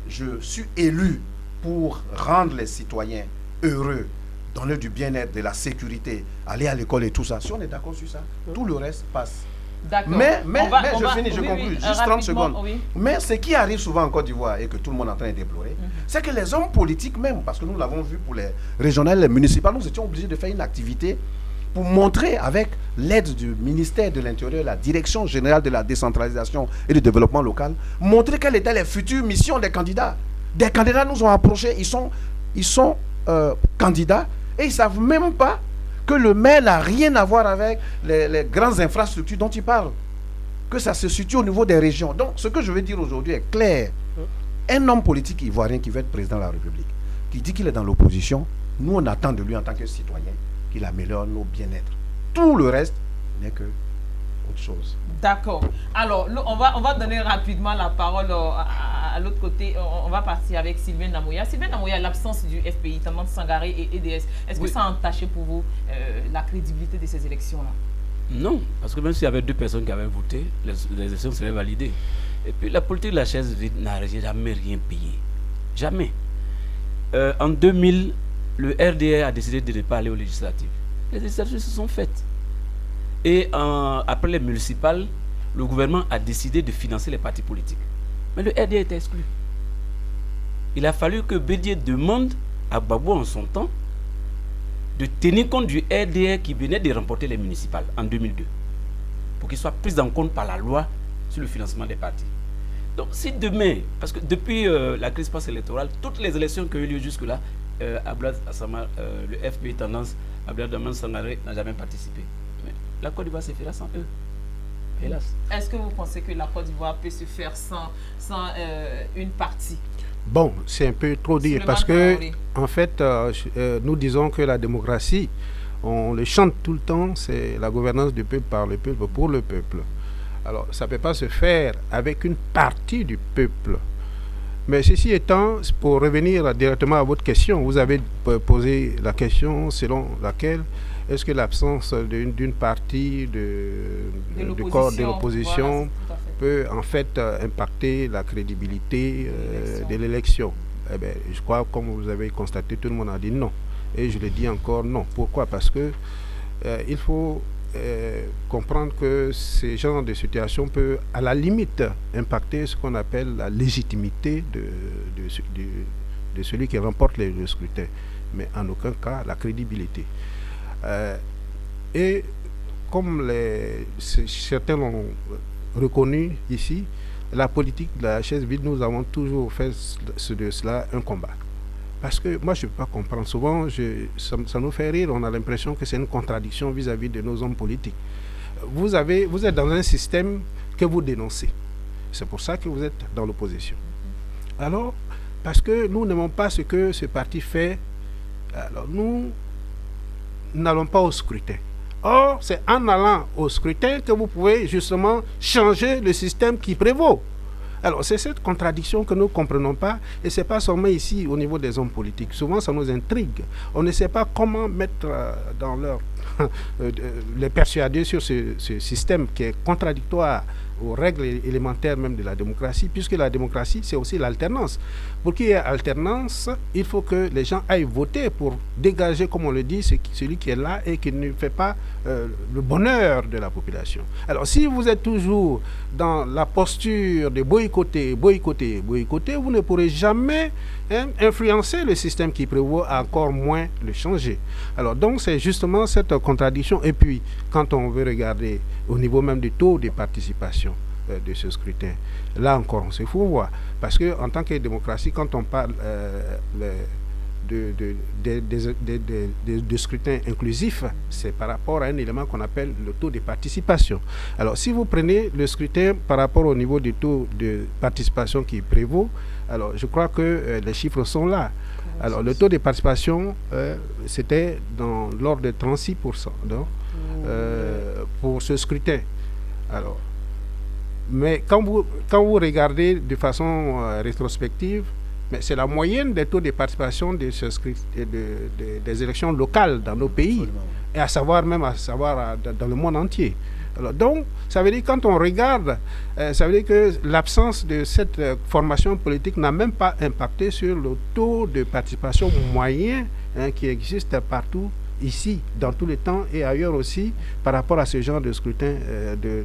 je suis élu pour rendre les citoyens heureux, donner du bien-être, de la sécurité, aller à l'école et tout ça, si on est d'accord sur ça, tout le reste passe. Mais je conclue, juste 30 secondes. Oui. Mais ce qui arrive souvent en Côte d'Ivoire et que tout le monde est en train de déplorer, c'est que les hommes politiques même, parce que nous l'avons vu pour les régionales, les municipales, nous étions obligés de faire une activité pour montrer avec l'aide du ministère de l'Intérieur, la Direction générale de la décentralisation et du développement local, montrer quelles étaient les futures missions des candidats. Des candidats nous ont approchés, ils sont candidats et ils ne savent même pas que le maire n'a rien à voir avec les grandes infrastructures dont il parle. Que ça se situe au niveau des régions. Donc, ce que je veux dire aujourd'hui est clair. Un homme politique ivoirien qui veut être président de la République, qui dit qu'il est dans l'opposition, nous, on attend de lui en tant que citoyen qu'il améliore nos bien-être. Tout le reste n'est que autre chose. D'accord. Alors, on va donner rapidement la parole à l'autre côté. On va partir avec Sylvain Namoya. Sylvain Namoya, l'absence du FPI, Tendance Sangaré et EDS, est-ce que ça a entaché pour vous la crédibilité de ces élections-là? Non, parce que même s'il y avait deux personnes qui avaient voté, les élections seraient validées. Et puis la politique de la chaise vide n'a jamais rien payé. Jamais. En 2000, le RDR a décidé de ne pas aller aux législatives. Les législatives se sont faites. Et après les municipales, le gouvernement a décidé de financer les partis politiques. Mais le RDR était exclu. Il a fallu que Bédier demande à Gbagbo en son temps de tenir compte du RDR qui venait de remporter les municipales en 2002. Pour qu'il soit pris en compte par la loi sur le financement des partis. Donc si demain, parce que depuis la crise post-électorale, toutes les élections qui ont eu lieu jusque-là, le FPI Tendance, Abdoulaye Sangaré n'a jamais participé. Mais la Côte d'Ivoire se fera sans eux. Hélas. Est-ce que vous pensez que la Côte d'Ivoire peut se faire sans une partie? Bon, c'est un peu trop dire parce que, en fait, nous disons que la démocratie, on le chante tout le temps, c'est la gouvernance du peuple par le peuple pour le peuple. Alors, ça ne peut pas se faire avec une partie du peuple. Mais ceci étant, pour revenir directement à votre question, vous avez posé la question selon laquelle est-ce que l'absence d'une partie du corps de l'opposition peut en fait impacter la crédibilité de l'élection? Eh bien, je crois, comme vous avez constaté, tout le monde a dit non. Et je le dis encore non. Pourquoi? Parce que il faut comprendre que ce genre de situation peut à la limite impacter ce qu'on appelle la légitimité de celui qui remporte le scrutin, mais en aucun cas la crédibilité. Et comme certains l'ont reconnu ici, la politique de la chaise vide, nous avons toujours fait de cela un combat. Parce que moi, je ne peux pas comprendre. Souvent, ça nous fait rire. On a l'impression que c'est une contradiction vis-à-vis de nos hommes politiques. Vous êtes dans un système que vous dénoncez. C'est pour ça que vous êtes dans l'opposition. Alors, parce que nous n'aimons pas ce que ce parti fait, alors nous n'allons pas au scrutin. Or, c'est en allant au scrutin que vous pouvez justement changer le système qui prévaut. Alors, c'est cette contradiction que nous ne comprenons pas, et ce n'est pas seulement ici au niveau des hommes politiques. Souvent, ça nous intrigue. On ne sait pas comment mettre les persuader sur ce système qui est contradictoire aux règles élémentaires même de la démocratie, puisque la démocratie, c'est aussi l'alternance. Pour qu'il y ait alternance, il faut que les gens aillent voter pour dégager, comme on le dit, celui qui est là et qui ne fait pas le bonheur de la population. Alors, si vous êtes toujours dans la posture de boycotter, vous ne pourrez jamais influencer le système qui prévaut, encore moins le changer. Alors, donc, c'est justement cette contradiction. Et puis, quand on veut regarder au niveau même du taux de participation de ce scrutin, là encore, on se fout voir. Parce qu'en tant que démocratie, quand on parle de scrutin inclusif, c'est par rapport à un élément qu'on appelle le taux de participation. Alors, si vous prenez le scrutin par rapport au niveau du taux de participation qui prévaut, alors je crois que les chiffres sont là. Alors, le taux de participation, c'était dans l'ordre de 36%. Donc, pour ce scrutin. Alors, mais quand vous regardez de façon rétrospective, mais c'est la moyenne des taux de participation des élections locales dans nos pays, et à savoir dans le monde entier. Alors, donc, ça veut dire quand on regarde, ça veut dire que l'absence de cette formation politique n'a même pas impacté sur le taux de participation moyen qui existe partout ici, dans tous les temps et ailleurs aussi, par rapport à ce genre de scrutin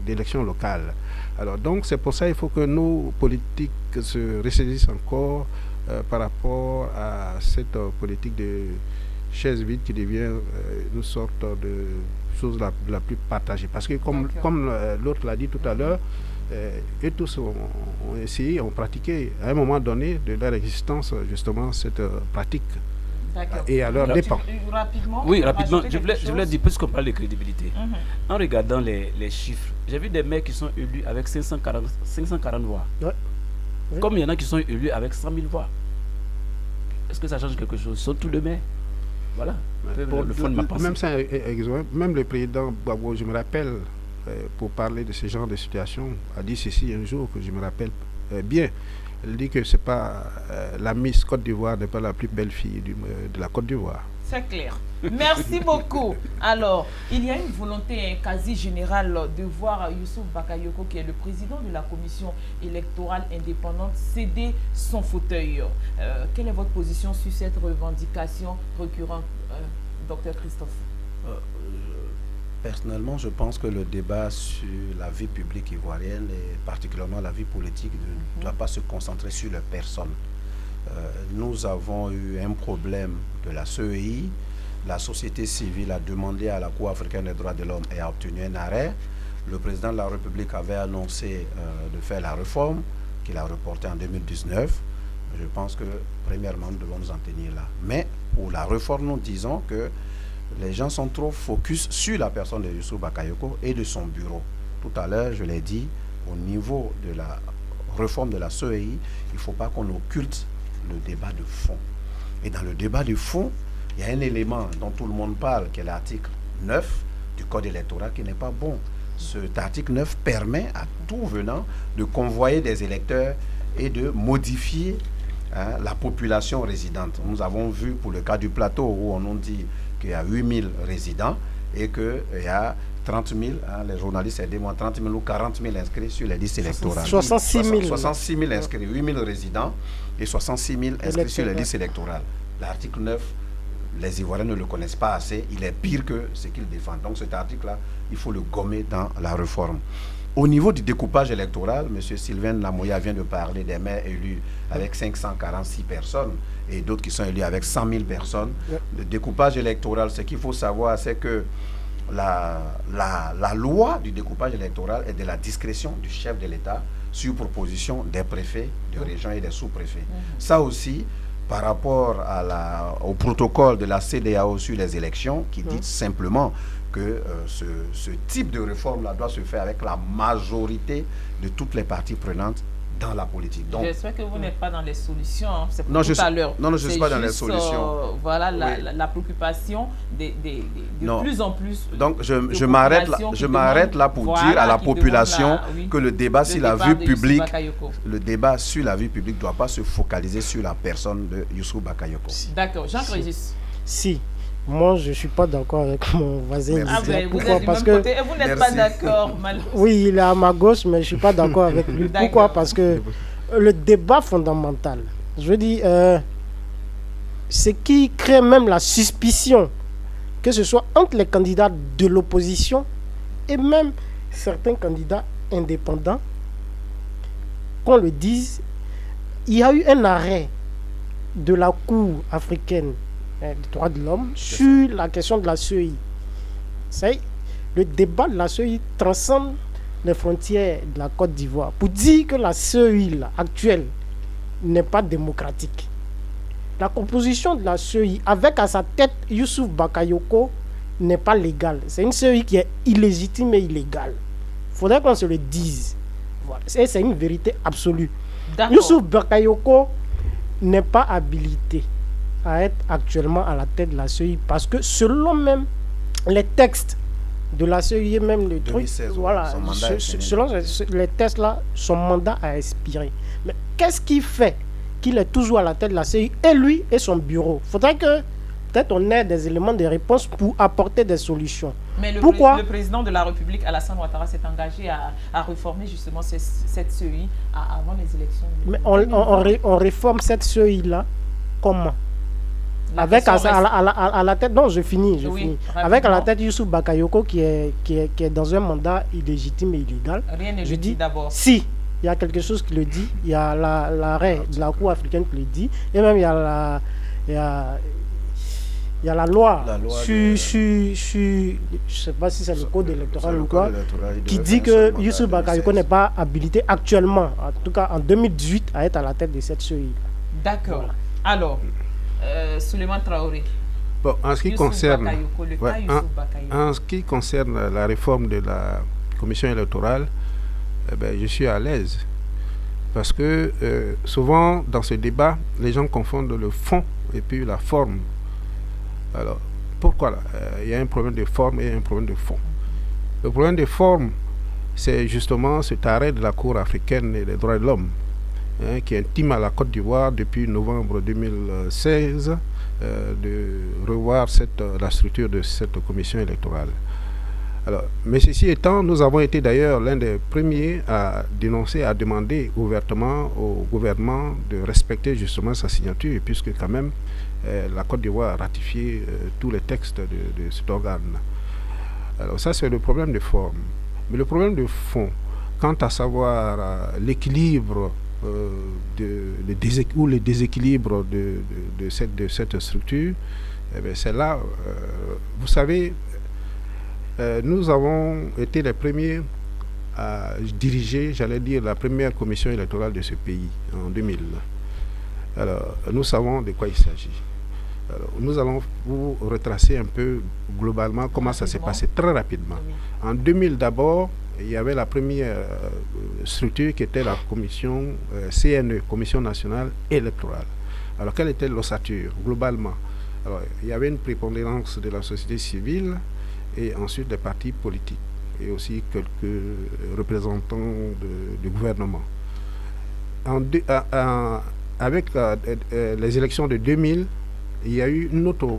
d'élections locales. Alors donc, c'est pour ça qu'il faut que nos politiques se ressaisissent encore par rapport à cette politique de chaise vide qui devient une sorte de chose la plus partagée. Parce que comme l'autre l'a dit tout à l'heure, et tous ont essayé, ont pratiqué à un moment donné de leur existence justement cette pratique. Et à leur dépend. Rapidement, oui, rapidement. Je voulais dire, puisqu'on parle de crédibilité, en regardant les chiffres, j'ai vu des maires qui sont élus avec 540 voix. Ouais. Oui. Comme il y en a qui sont élus avec 100 000 voix. Est-ce que ça change quelque chose? Ils sont tous les maires. Voilà. Le fond de ma pensée. Même le président Gbagbo, je me rappelle, pour parler de ce genre de situation, a dit ceci un jour que je me rappelle bien. Elle dit que c'est pas la Miss Côte d'Ivoire n'est pas la plus belle fille de la Côte d'Ivoire. C'est clair. Merci beaucoup. Alors, il y a une volonté quasi générale de voir Youssouf Bakayoko, qui est le président de la commission électorale indépendante, céder son fauteuil. Quelle est votre position sur cette revendication récurrente, Dr Christophe? Personnellement, je pense que le débat sur la vie publique ivoirienne et particulièrement la vie politique ne doit pas se concentrer sur les personnes. Nous avons eu un problème de la CEI. La société civile a demandé à la Cour africaine des droits de l'homme et a obtenu un arrêt. Le président de la République avait annoncé de faire la réforme qu'il a reportée en 2019. Je pense que, premièrement, nous devons nous en tenir là. Mais pour la réforme, nous disons que les gens sont trop focus sur la personne de Youssouf Bakayoko et de son bureau. Tout à l'heure, je l'ai dit, au niveau de la réforme de la CEI, il ne faut pas qu'on occulte le débat de fond. Et dans le débat de fond, il y a un élément dont tout le monde parle, qui est l'article 9 du Code électoral, qui n'est pas bon. Cet article 9 permet à tout venant de convoyer des électeurs et de modifier la population résidente. Nous avons vu pour le cas du plateau où on nous dit qu'il y a 8000 résidents et qu'il y a 30 000, les journalistes démontrent 30 000 ou 40 000 inscrits sur les listes électorales. 66 000. 66 000 inscrits, 8 000 résidents et 66 000 inscrits sur les listes électorales. L'article 9, les Ivoiriens ne le connaissent pas assez, il est pire que ce qu'ils défendent. Donc cet article-là, il faut le gommer dans la réforme. Au niveau du découpage électoral, M. Sylvain Lamoya vient de parler des maires élus avec 546 personnes et d'autres qui sont élus avec 100 000 personnes. Le découpage électoral, ce qu'il faut savoir, c'est que la loi du découpage électoral est de la discrétion du chef de l'État sur proposition des préfets de région et des sous-préfets. Ça aussi, par rapport au protocole de la CEDEAO sur les élections, qui dit simplement que ce type de réforme-là doit se faire avec la majorité de toutes les parties prenantes dans la politique. J'espère que vous n'êtes pas dans les solutions. Hein. C'est pour non, tout à l'heure. Non, je ne suis pas dans les solutions. Voilà la préoccupation de plus en plus. Donc, je m'arrête là pour dire à la population que le débat sur la vie publique, ne doit pas se focaliser sur la personne de Youssouf Bakayoko. D'accord. Jean-Régis. Si. Moi, je ne suis pas d'accord avec mon voisin. Ah ben, vous pourquoi? êtes du Parce même que côté et vous n'êtes pas d'accord, malheureusement. oui, il est à ma gauche, mais je ne suis pas d'accord avec lui. Pourquoi? Parce que le débat fondamental, je veux dire, ce qui crée même la suspicion, que ce soit entre les candidats de l'opposition et même certains candidats indépendants, qu'on le dise, il y a eu un arrêt de la Cour africaine des droits de l'homme sur la question de la CEI. Le débat de la CEI transcende les frontières de la Côte d'Ivoire pour dire que la CEI là, actuelle n'est pas démocratique. La composition de la CEI avec à sa tête Youssouf Bakayoko n'est pas légale. C'est une CEI qui est illégitime et illégale. Il faudrait qu'on se le dise. Voilà. C'est une vérité absolue. Youssouf Bakayoko n'est pas habilité à être actuellement à la tête de la CEI parce que selon même les textes de la CEI et même le 2016, truc, voilà, selon les textes là, son mandat a expiré. Mais qu'est-ce qui fait qu'il est toujours à la tête de la CEI et lui et son bureau? Il faudrait que peut-être on ait des éléments de réponse pour apporter des solutions. Mais le président de la République, Alassane Ouattara, s'est engagé à réformer justement cette CEI avant les élections. Mais on réforme cette CEI-là comment? Avec à la tête, non, je finis. Avec à la tête Youssouf Bakayoko qui est dans un mandat illégitime et illégal. Rien ne le dit d'abord. Si, il y a quelque chose qui le dit, il y a l'arrêt de la Cour africaine qui le dit, et même il y a la loi sur je ne sais pas si c'est le code électoral ou quoi, qui dit que Youssouf Bakayoko n'est pas habilité actuellement, en tout cas en 2018, à être à la tête de cette CEI. D'accord. Voilà. Alors, Souleymane Traoré. Bon, en ce qui concerne la réforme de la commission électorale, je suis à l'aise. Parce que souvent, dans ce débat, les gens confondent le fond et puis la forme. Alors, pourquoi il y a un problème de forme et un problème de fond. Le problème de forme, c'est justement cet arrêt de la Cour africaine des droits de l'homme, qui intime à la Côte d'Ivoire depuis novembre 2016 de revoir la structure de cette commission électorale. Alors, mais ceci étant, nous avons été d'ailleurs l'un des premiers à dénoncer, à demander ouvertement au gouvernement de respecter justement sa signature, puisque quand même la Côte d'Ivoire a ratifié tous les textes de cet organe. Alors ça, c'est le problème de forme. Mais le problème de fond, quant à savoir l'équilibre ou le déséquilibre de cette structure, c'est là, vous savez, nous avons été les premiers à diriger, j'allais dire, la première commission électorale de ce pays en 2000. Alors, nous savons de quoi il s'agit. Nous allons vous retracer un peu globalement comment ça s'est passé très rapidement. Oui. En 2000 d'abord, il y avait la première structure qui était la commission CNE, Commission nationale électorale. Alors, quelle était l'ossature globalement? Alors, il y avait une prépondérance de la société civile et ensuite des partis politiques et aussi quelques représentants du gouvernement. Avec les élections de 2000, il y a eu une autre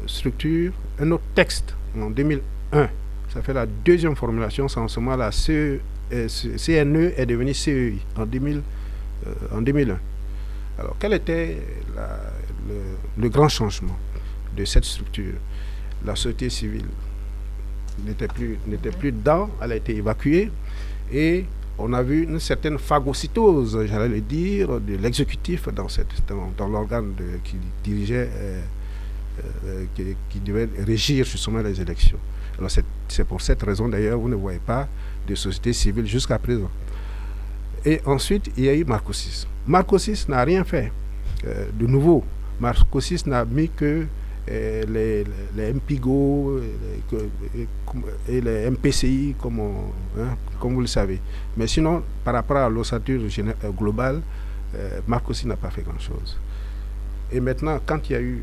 structure, un autre texte en 2001. Ça fait la deuxième formulation, c'est en ce moment la CNE est devenue CEI en 2001. Alors, quel était le grand changement de cette structure? La société civile n'était plus dedans, elle a été évacuée et on a vu une certaine phagocytose, j'allais le dire, de l'exécutif dans l'organe qui dirigeait, qui devait régir justement les élections. Alors c'est pour cette raison d'ailleurs vous ne voyez pas de société civile jusqu'à présent. Et ensuite il y a eu Marco VI. Marco VI n'a rien fait de nouveau. Marco VI n'a mis que les MPIGO et les MPCI comme vous le savez. Mais sinon, par rapport à l'ossature globale, Marco VI n'a pas fait grand-chose. Et maintenant, quand il y a eu,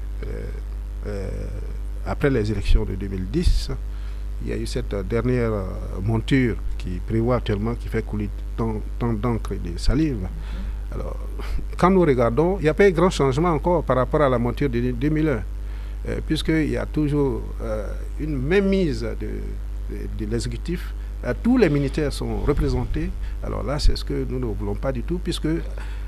après les élections de 2010, il y a eu cette dernière monture qui prévoit actuellement, qui fait couler tant d'encre et de salive. Alors, quand nous regardons, il n'y a pas eu grand changement encore par rapport à la monture de 2001. puisqu'il y a toujours une mainmise de l'exécutif. Tous les militaires sont représentés. Alors là, c'est ce que nous ne voulons pas du tout, puisque,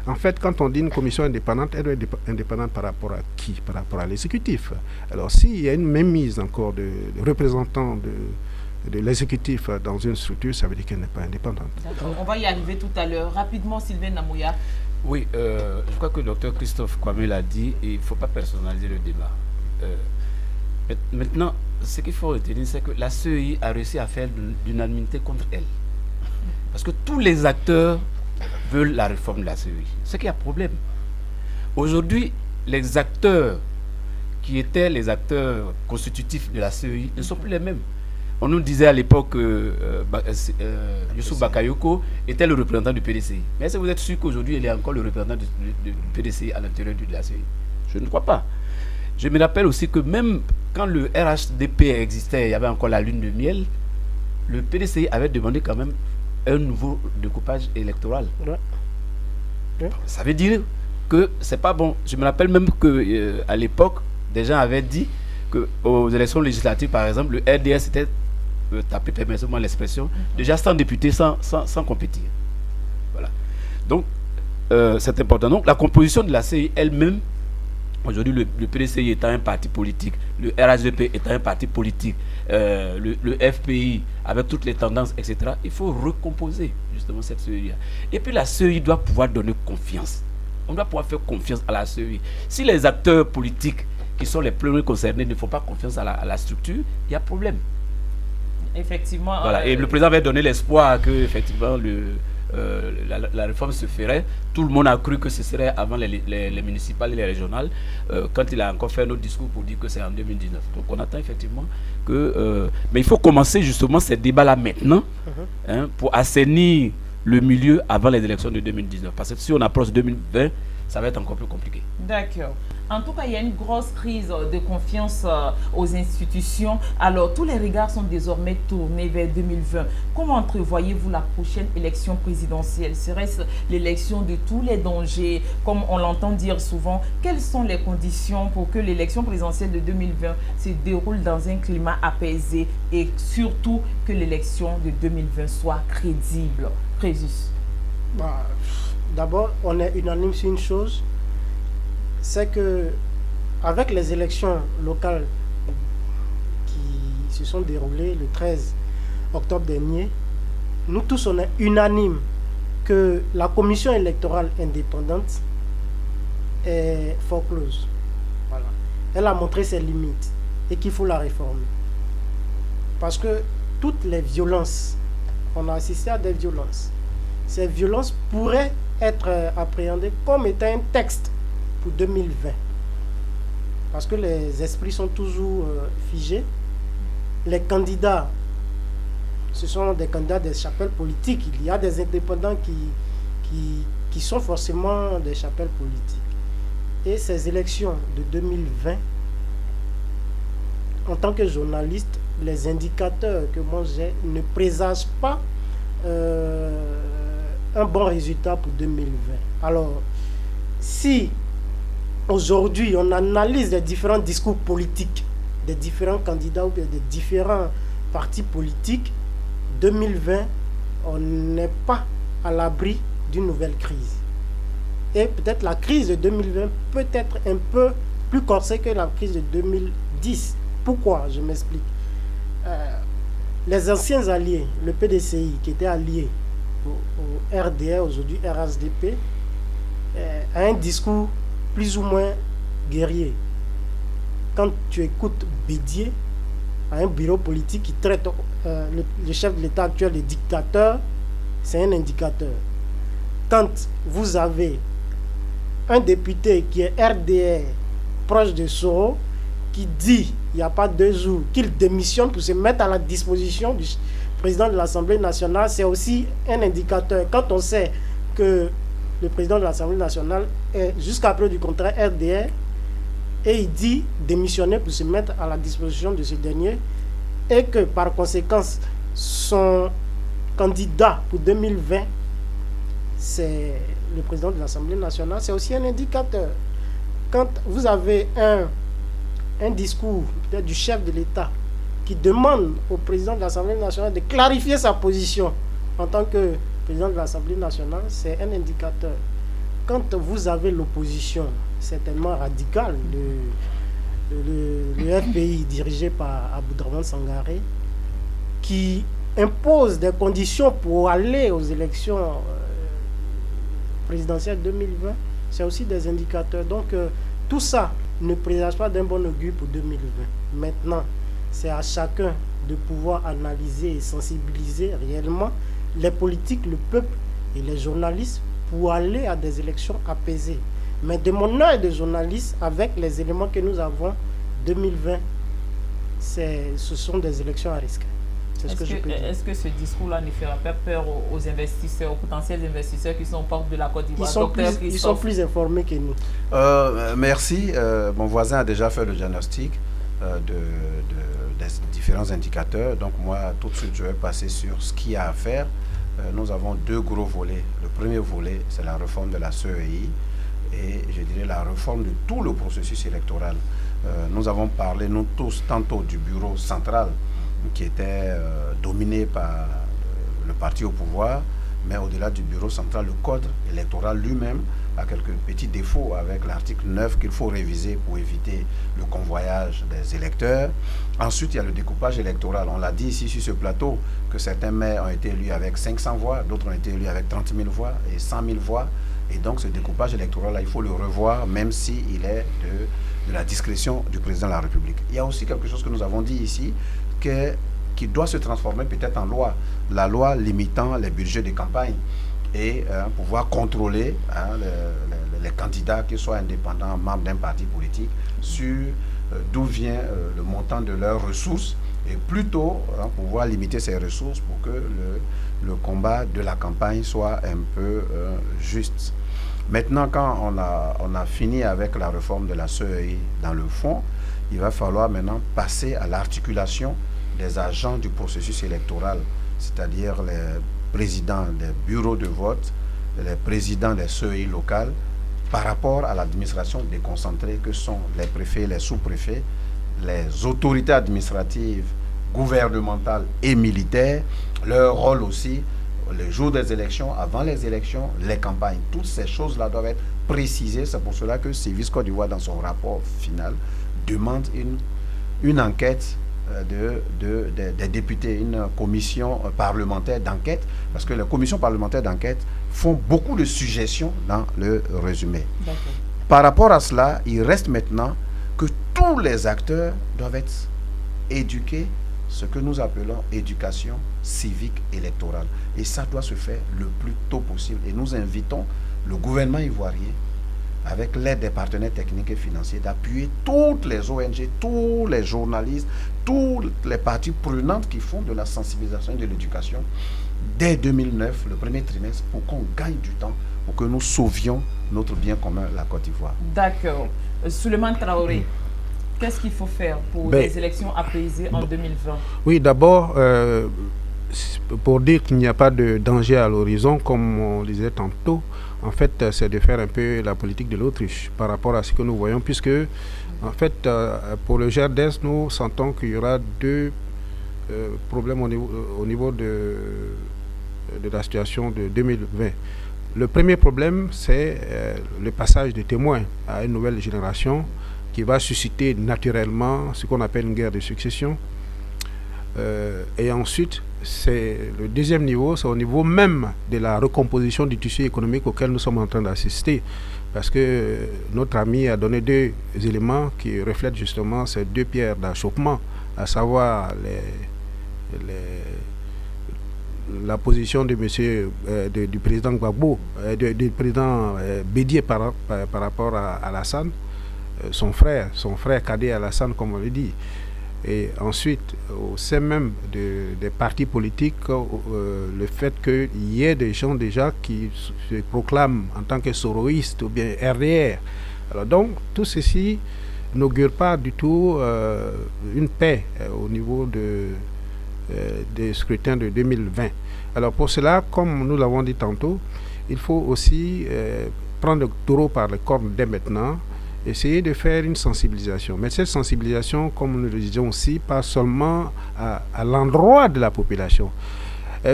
en fait, quand on dit une commission indépendante, elle doit être indépendante par rapport à qui? Par rapport à l'exécutif. Alors, s'il y a une mainmise encore de représentants de l'exécutif dans une structure, ça veut dire qu'elle n'est pas indépendante. On va y arriver tout à l'heure. Rapidement, Sylvain Namouya. Oui, je crois que le docteur Christophe Kwame l'a dit, et il ne faut pas personnaliser le débat. Maintenant, ce qu'il faut retenir, c'est que la CEI a réussi à faire l'unanimité contre elle. Parce que tous les acteurs veulent la réforme de la CEI. C'est qu'il y a problème. Aujourd'hui, les acteurs qui étaient les acteurs constitutifs de la CEI ne sont plus les mêmes. On nous disait à l'époque que Youssou Bakayoko était le représentant du PDCI. Mais est-ce que vous êtes sûr qu'aujourd'hui, il est encore le représentant du PDCI à l'intérieur de la CEI? Je ne crois pas. Je me rappelle aussi que même quand le RHDP existait, il y avait encore la lune de miel, le PDCI avait demandé quand même un nouveau découpage électoral. Ouais. Ça veut dire que c'est pas bon. Je me rappelle même qu'à l'époque, des gens avaient dit qu'aux élections législatives, par exemple, le RDS était tapé, permettez-moi l'expression, déjà sans députés, sans compétir. Voilà. Donc, c'est important. Donc, la composition de la CEI elle-même, aujourd'hui, le PDCI étant un parti politique, le RHDP étant un parti politique, le FPI avec toutes les tendances, etc., il faut recomposer justement cette CEI. Et puis la CEI doit pouvoir donner confiance. On doit pouvoir faire confiance à la CEI. Si les acteurs politiques qui sont les premiers concernés ne font pas confiance à la structure, il y a problème. Effectivement. Voilà. Et le président avait donné l'espoir que effectivement la réforme se ferait. Tout le monde a cru que ce serait avant les municipales et les régionales, quand il a encore fait un autre discours pour dire que c'est en 2019. Donc on attend effectivement que... mais il faut commencer justement ces débats-là maintenant, pour assainir le milieu avant les élections de 2019. Parce que si on approche 2020, ça va être encore plus compliqué. D'accord. En tout cas, il y a une grosse crise de confiance aux institutions. Alors, tous les regards sont désormais tournés vers 2020. Comment entrevoyez-vous la prochaine élection présidentielle? Serait-ce l'élection de tous les dangers, comme on l'entend dire souvent? Quelles sont les conditions pour que l'élection présidentielle de 2020 se déroule dans un climat apaisé et surtout que l'élection de 2020 soit crédible? Crésus. D'abord, on est unanime sur une chose, c'est que avec les élections locales qui se sont déroulées le 13 octobre dernier, nous tous on est unanime que la commission électorale indépendante est foreclose. Voilà. Elle a montré ses limites et qu'il faut la réformer. Parce que toutes les violences, on a assisté à des violences. Ces violences pourraient être appréhendées comme étant un texte pour 2020. Parce que les esprits sont toujours figés. Les candidats, ce sont des candidats des chapelles politiques. Il y a des indépendants qui sont forcément des chapelles politiques. Et ces élections de 2020, en tant que journaliste, les indicateurs que moi j'ai ne présagent pas un bon résultat pour 2020. Alors, si aujourd'hui on analyse les différents discours politiques des différents candidats ou des différents partis politiques, 2020, on n'est pas à l'abri d'une nouvelle crise. Et peut-être la crise de 2020 peut être un peu plus corsée que la crise de 2010. Pourquoi? Je m'explique. Les anciens alliés, le PDCI qui était allié au RDR, aujourd'hui RHDP, a un discours plus ou moins guerrier. Quand tu écoutes Bédier, à un bureau politique qui traite le chef de l'État actuel de dictateur, c'est un indicateur. Quand vous avez un député qui est RDR, proche de Soro, qui dit, il n'y a pas 2 jours, qu'il démissionne pour se mettre à la disposition du président de l'Assemblée nationale, c'est aussi un indicateur. Quand on sait que le président de l'Assemblée nationale est jusqu'à preuve du contraire RDR, et il dit démissionner pour se mettre à la disposition de ce dernier, et que par conséquent son candidat pour 2020 c'est le président de l'Assemblée nationale, c'est aussi un indicateur. Quand vous avez un un discours peut-être du chef de l'État qui demande au président de l'Assemblée nationale de clarifier sa position en tant que président de l'Assemblée nationale, c'est un indicateur. Quand vous avez l'opposition certainement radicale, le FPI dirigé par Aboudraman Sangaré, qui impose des conditions pour aller aux élections présidentielles 2020, c'est aussi des indicateurs. Donc tout ça ne présage pas d'un bon augure pour 2020. Maintenant, c'est à chacun de pouvoir analyser et sensibiliser réellement les politiques, le peuple et les journalistes pour aller à des élections apaisées. Mais de mon œil de journaliste, avec les éléments que nous avons, 2020, ce sont des élections à risque. Est-ce que ce discours-là ne fera pas peur aux investisseurs, aux potentiels investisseurs qui sont aux portes de la Côte d'Ivoire? Ils sont plus informés que nous. Merci. Mon voisin a déjà fait le diagnostic des différents indicateurs. Donc moi, tout de suite, je vais passer sur ce qu'il y a à faire. Nous avons deux gros volets. Le premier volet, c'est la réforme de la CEI et je dirais la réforme de tout le processus électoral. Nous avons parlé, nous tous, tantôt du bureau central qui était dominé par le parti au pouvoir, mais au-delà du bureau central, le code électoral lui-même a quelques petits défauts avec l'article 9 qu'il faut réviser pour éviter le convoyage des électeurs. Ensuite, il y a le découpage électoral. On l'a dit ici sur ce plateau que certains maires ont été élus avec 500 voix, d'autres ont été élus avec 30 000 voix et 100 000 voix. Et donc ce découpage électoral, il faut le revoir, même s'il est de la discrétion du président de la République. Il y a aussi quelque chose que nous avons dit ici, qui doit se transformer peut-être en loi. La loi limitant les budgets de campagne et pouvoir contrôler les candidats, qu'ils soient indépendants, membres d'un parti politique, sur d'où vient le montant de leurs ressources et plutôt pouvoir limiter ces ressources pour que le combat de la campagne soit un peu juste. Maintenant, quand on a fini avec la réforme de la CEI dans le fond, il va falloir maintenant passer à l'articulation des agents du processus électoral, c'est-à-dire les présidents des bureaux de vote, les présidents des CEI locales, par rapport à l'administration déconcentrée que sont les préfets, les sous-préfets, les autorités administratives, gouvernementales et militaires, leur rôle aussi, les jours des élections, avant les élections, les campagnes. Toutes ces choses-là doivent être précisées. C'est pour cela que Civis Côte d'Ivoire, dans son rapport final, demande une enquête des députés, une commission parlementaire d'enquête, parce que les commissions parlementaires d'enquête font beaucoup de suggestions dans le résumé. Par rapport à cela, il reste maintenant que tous les acteurs doivent être éduqués, ce que nous appelons éducation civique électorale. Et ça doit se faire le plus tôt possible. Et nous invitons le gouvernement ivoirien, avec l'aide des partenaires techniques et financiers, d'appuyer toutes les ONG, tous les journalistes, toutes les parties prenantes qui font de la sensibilisation et de l'éducation dès 2009, le premier trimestre, pour qu'on gagne du temps, pour que nous sauvions notre bien commun, la Côte d'Ivoire. D'accord. Souleymane Traoré, qu'est-ce qu'il faut faire pour les élections apaisées en 2020? Oui, d'abord, pour dire qu'il n'y a pas de danger à l'horizon, comme on disait tantôt, en fait, c'est de faire un peu la politique de l'Autriche par rapport à ce que nous voyons, puisque, en fait, pour le GRDS, nous sentons qu'il y aura deux problèmes au niveau de la situation de 2020. Le premier problème, c'est le passage de témoins à une nouvelle génération qui va susciter naturellement ce qu'on appelle une guerre de succession. Et ensuite, c'est le deuxième niveau, c'est au niveau même de la recomposition du tissu économique auquel nous sommes en train d'assister. Parce que notre ami a donné deux éléments qui reflètent justement ces deux pierres d'achoppement, à savoir la position de du président Gbagbo, du président Bédié par rapport à Alassane, son frère cadet Alassane, comme on le dit. Et ensuite, au sein même des partis politiques, le fait qu'il y ait des gens déjà qui se proclament en tant que soroïstes ou bien RDR. Alors donc, tout ceci n'augure pas du tout une paix au niveau des scrutins de 2020. Alors pour cela, comme nous l'avons dit tantôt, il faut aussi prendre le taureau par les cornes dès maintenant essayer de faire une sensibilisation. Mais cette sensibilisation, comme nous le disions aussi, pas seulement à l'endroit de la population.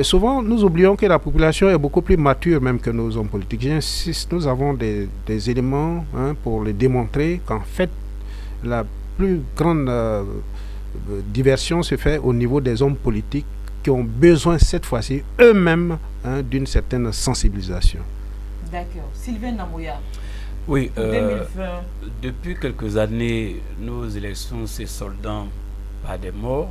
Souvent, nous oublions que la population est beaucoup plus mature même que nos hommes politiques. J'insiste, nous avons des éléments pour les démontrer qu'en fait, la plus grande diversion se fait au niveau des hommes politiques qui ont besoin cette fois-ci eux-mêmes d'une certaine sensibilisation. D'accord. Sylvain Namoya. Oui, 2020. Depuis quelques années, nos élections se soldant par des morts.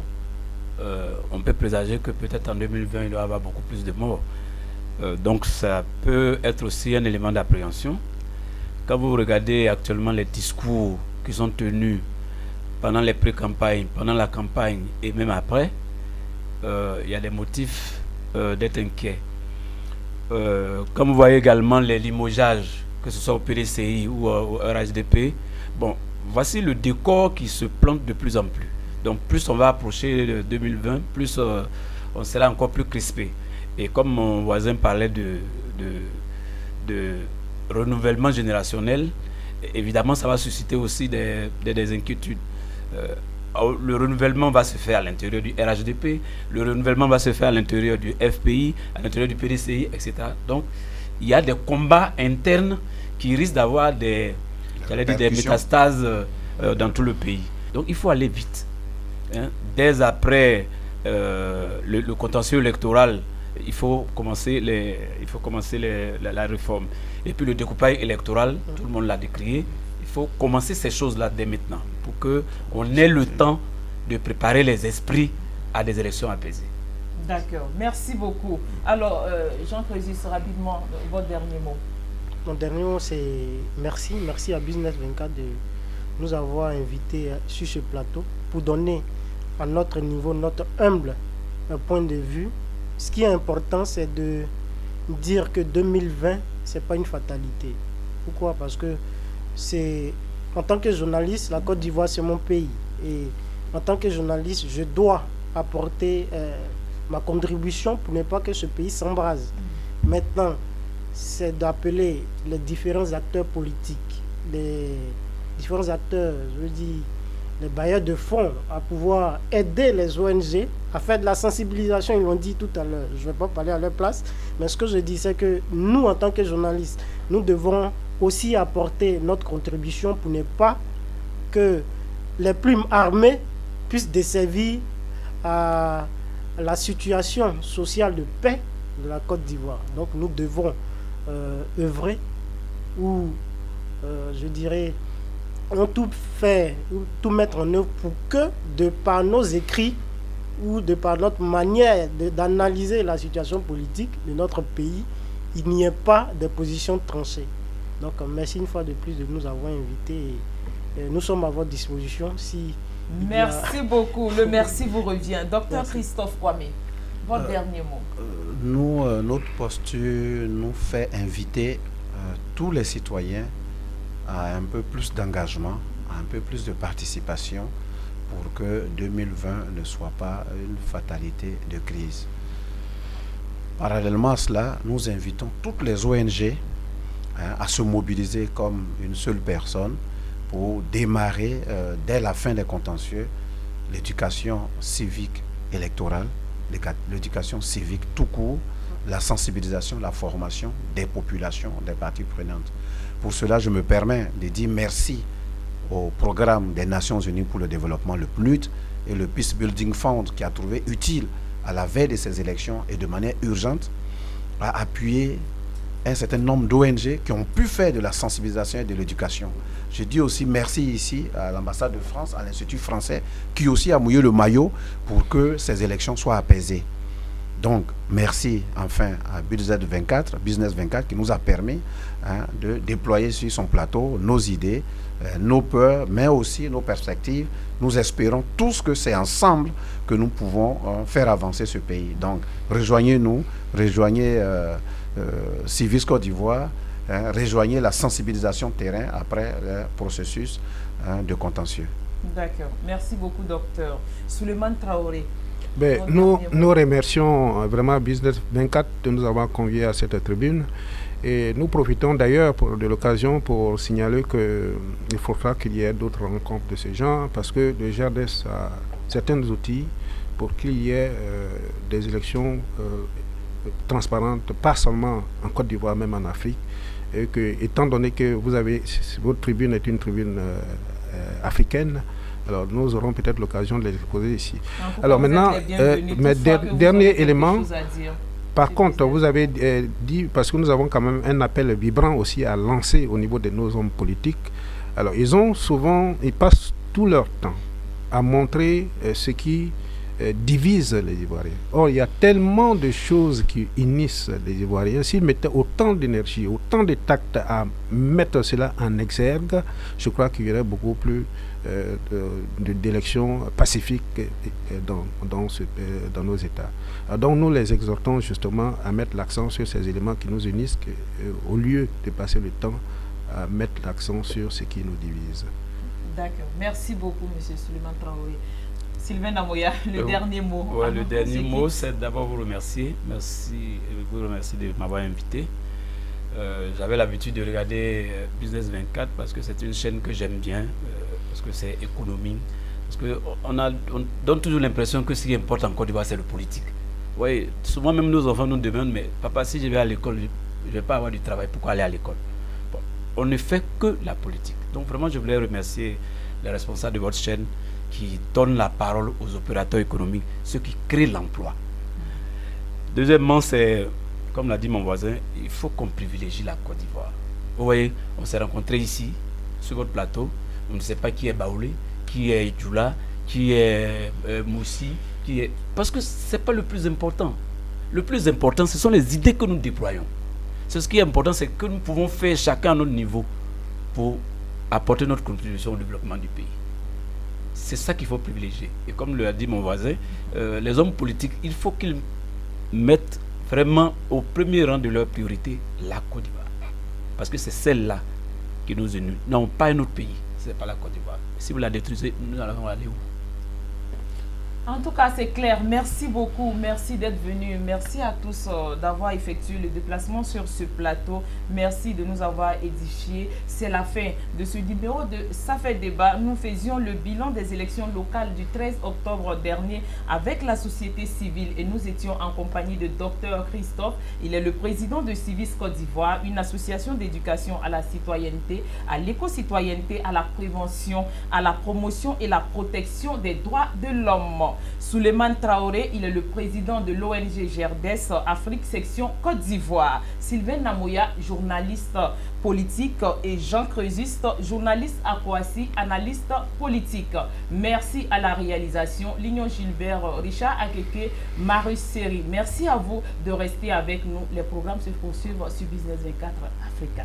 On peut présager que peut-être en 2020, il y aura beaucoup plus de morts. Donc ça peut être aussi un élément d'appréhension. Quand vous regardez actuellement les discours qui sont tenus pendant les pré-campagnes, pendant la campagne et même après, il y a des motifs d'être inquiet. Comme vous voyez également les limogeages, que ce soit au PDCI ou au RHDP, bon, voici le décor qui se plante de plus en plus. Donc plus on va approcher de 2020, plus on sera encore plus crispé. Et comme mon voisin parlait de renouvellement générationnel, évidemment ça va susciter aussi des inquiétudes. Le renouvellement va se faire à l'intérieur du RHDP, le renouvellement va se faire à l'intérieur du FPI, à l'intérieur du PDCI, etc. Donc il y a des combats internes qui risquent d'avoir des métastases dans tout le pays. Donc il faut aller vite. Dès après le contentieux électoral, il faut commencer la réforme. Et puis le découpage électoral, tout le monde l'a décrié. Il faut commencer ces choses-là dès maintenant pour qu'on ait le temps de préparer les esprits à des élections apaisées. D'accord, merci beaucoup. Alors, Jean Crésus, rapidement, votre dernier mot. Mon dernier mot, c'est merci. Merci à Business 24 de nous avoir invités sur ce plateau pour donner à notre niveau, notre humble point de vue. Ce qui est important, c'est de dire que 2020, ce n'est pas une fatalité. Pourquoi? Parce que en tant que journaliste, la Côte d'Ivoire, c'est mon pays. Et en tant que journaliste, je dois apporter ma contribution pour ne pas que ce pays s'embrase. Maintenant, c'est d'appeler les différents acteurs politiques, les différents acteurs, je veux dire, les bailleurs de fonds à pouvoir aider les ONG à faire de la sensibilisation. Ils l'ont dit tout à l'heure, je ne vais pas parler à leur place, mais ce que je dis, c'est que nous, en tant que journalistes, nous devons aussi apporter notre contribution pour ne pas que les plumes armées puissent desservir à la situation sociale de paix de la Côte d'Ivoire. Donc nous devons œuvrer ou, je dirais, tout faire, tout mettre en œuvre pour que, de par nos écrits ou de par notre manière d'analyser la situation politique de notre pays, il n'y ait pas de position tranchée. Donc merci une fois de plus de nous avoir invités. Nous sommes à votre disposition. Merci beaucoup. Le merci vous revient. Docteur Christophe Kwame, votre dernier mot. Notre posture nous fait inviter tous les citoyens à un peu plus d'engagement, à un peu plus de participation pour que 2020 ne soit pas une fatalité de crise. Parallèlement à cela, nous invitons toutes les ONG à se mobiliser comme une seule personne pour démarrer dès la fin des contentieux l'éducation civique électorale, l'éducation civique tout court, la sensibilisation, la formation des populations, des parties prenantes. Pour cela, je me permets de dire merci au programme des Nations Unies pour le développement, le PNUD, et le Peace Building Fund qui a trouvé utile à la veille de ces élections et de manière urgente à appuyer un certain nombre d'ONG qui ont pu faire de la sensibilisation et de l'éducation. Je dis aussi merci ici à l'ambassade de France, à l'Institut français, qui aussi a mouillé le maillot pour que ces élections soient apaisées. Donc, merci enfin à Business 24 qui nous a permis de déployer sur son plateau nos idées, nos peurs, mais aussi nos perspectives. Nous espérons tous que c'est ensemble que nous pouvons faire avancer ce pays. Donc, rejoignez-nous, rejoignez Civis Côte d'Ivoire, rejoignez la sensibilisation terrain après le processus de contentieux. D'accord. Merci beaucoup, docteur. Souleymane Traoré. Nous remercions vraiment Business 24 de nous avoir conviés à cette tribune Et nous profitons d'ailleurs de l'occasion pour signaler qu'il faudra qu'il y ait d'autres rencontres de ce genre, parce que le GRDS a certains outils pour qu'il y ait des élections transparentes, pas seulement en Côte d'Ivoire, même en Afrique. Et que, étant donné que votre tribune est une tribune africaine, alors nous aurons peut-être l'occasion de les exposer ici. Alors maintenant, mes derniers éléments. Par contre, vous avez dit, parce que nous avons quand même un appel vibrant aussi à lancer au niveau de nos hommes politiques. Alors ils passent tout leur temps à montrer ce qui divise les Ivoiriens. Or, il y a tellement de choses qui unissent les Ivoiriens. S'ils mettaient autant d'énergie, autant de tact à mettre cela en exergue, je crois qu'il y aurait beaucoup plus d'élections pacifiques dans nos États. Donc nous les exhortons justement à mettre l'accent sur ces éléments qui nous unissent, au lieu de passer le temps à mettre l'accent sur ce qui nous divise. D'accord. Merci beaucoup, M. Suleiman Traoré. Sylvain Namoya, le dernier mot. Ouais, le dernier mot, c'est d'abord vous remercier. Vous remercier de m'avoir invité. J'avais l'habitude de regarder Business 24 parce que c'est une chaîne que j'aime bien, parce que c'est économique. Parce qu'on donne toujours l'impression que ce qui importe en Côte d'Ivoire, c'est le politique. Oui, souvent même nos enfants nous demandent, mais papa, si je vais à l'école, je ne vais pas avoir du travail, pourquoi aller à l'école? Bon, on ne fait que la politique. Donc vraiment, je voulais remercier les responsables de votre chaîne qui donnent la parole aux opérateurs économiques, ceux qui créent l'emploi. Deuxièmement, c'est, comme l'a dit mon voisin, il faut qu'on privilégie la Côte d'Ivoire. Vous voyez, on s'est rencontrés ici, sur votre plateau, on ne sait pas qui est Baoulé, qui est Djoula, qui est Moussi, qui est... Parce que ce n'est pas le plus important. Le plus important, ce sont les idées que nous déployons. Ce qui est important, c'est que nous pouvons faire chacun à notre niveau pour apporter notre contribution au développement du pays. C'est ça qu'il faut privilégier. Et comme l'a dit mon voisin, les hommes politiques, il faut qu'ils mettent vraiment au premier rang de leur priorité la Côte d'Ivoire. Parce que c'est celle-là qui nous unit. Non, pas un autre pays. Ce n'est pas la Côte d'Ivoire. Si vous la détruisez, nous allons aller où? En tout cas, c'est clair. Merci beaucoup. Merci d'être venu. Merci à tous d'avoir effectué le déplacement sur ce plateau. Merci de nous avoir édifiés. C'est la fin de ce numéro de Ça fait débat. Nous faisions le bilan des élections locales du 13 octobre dernier avec la société civile et nous étions en compagnie de Dr Christophe. Il est le président de Civis Côte d'Ivoire, une association d'éducation à la citoyenneté, à l'éco-citoyenneté, à la prévention, à la promotion et la protection des droits de l'homme. Souleymane Traoré, il est le président de l'ONG GRDS Afrique section Côte d'Ivoire. Sylvain Namoya, journaliste politique, et Jean Creusiste, journaliste à Kouassi, analyste politique. Merci à la réalisation, Lignon Gilbert, Richard Akeke, Marius Seri. Merci à vous de rester avec nous. Les programmes se poursuivent sur Business 24 Africa.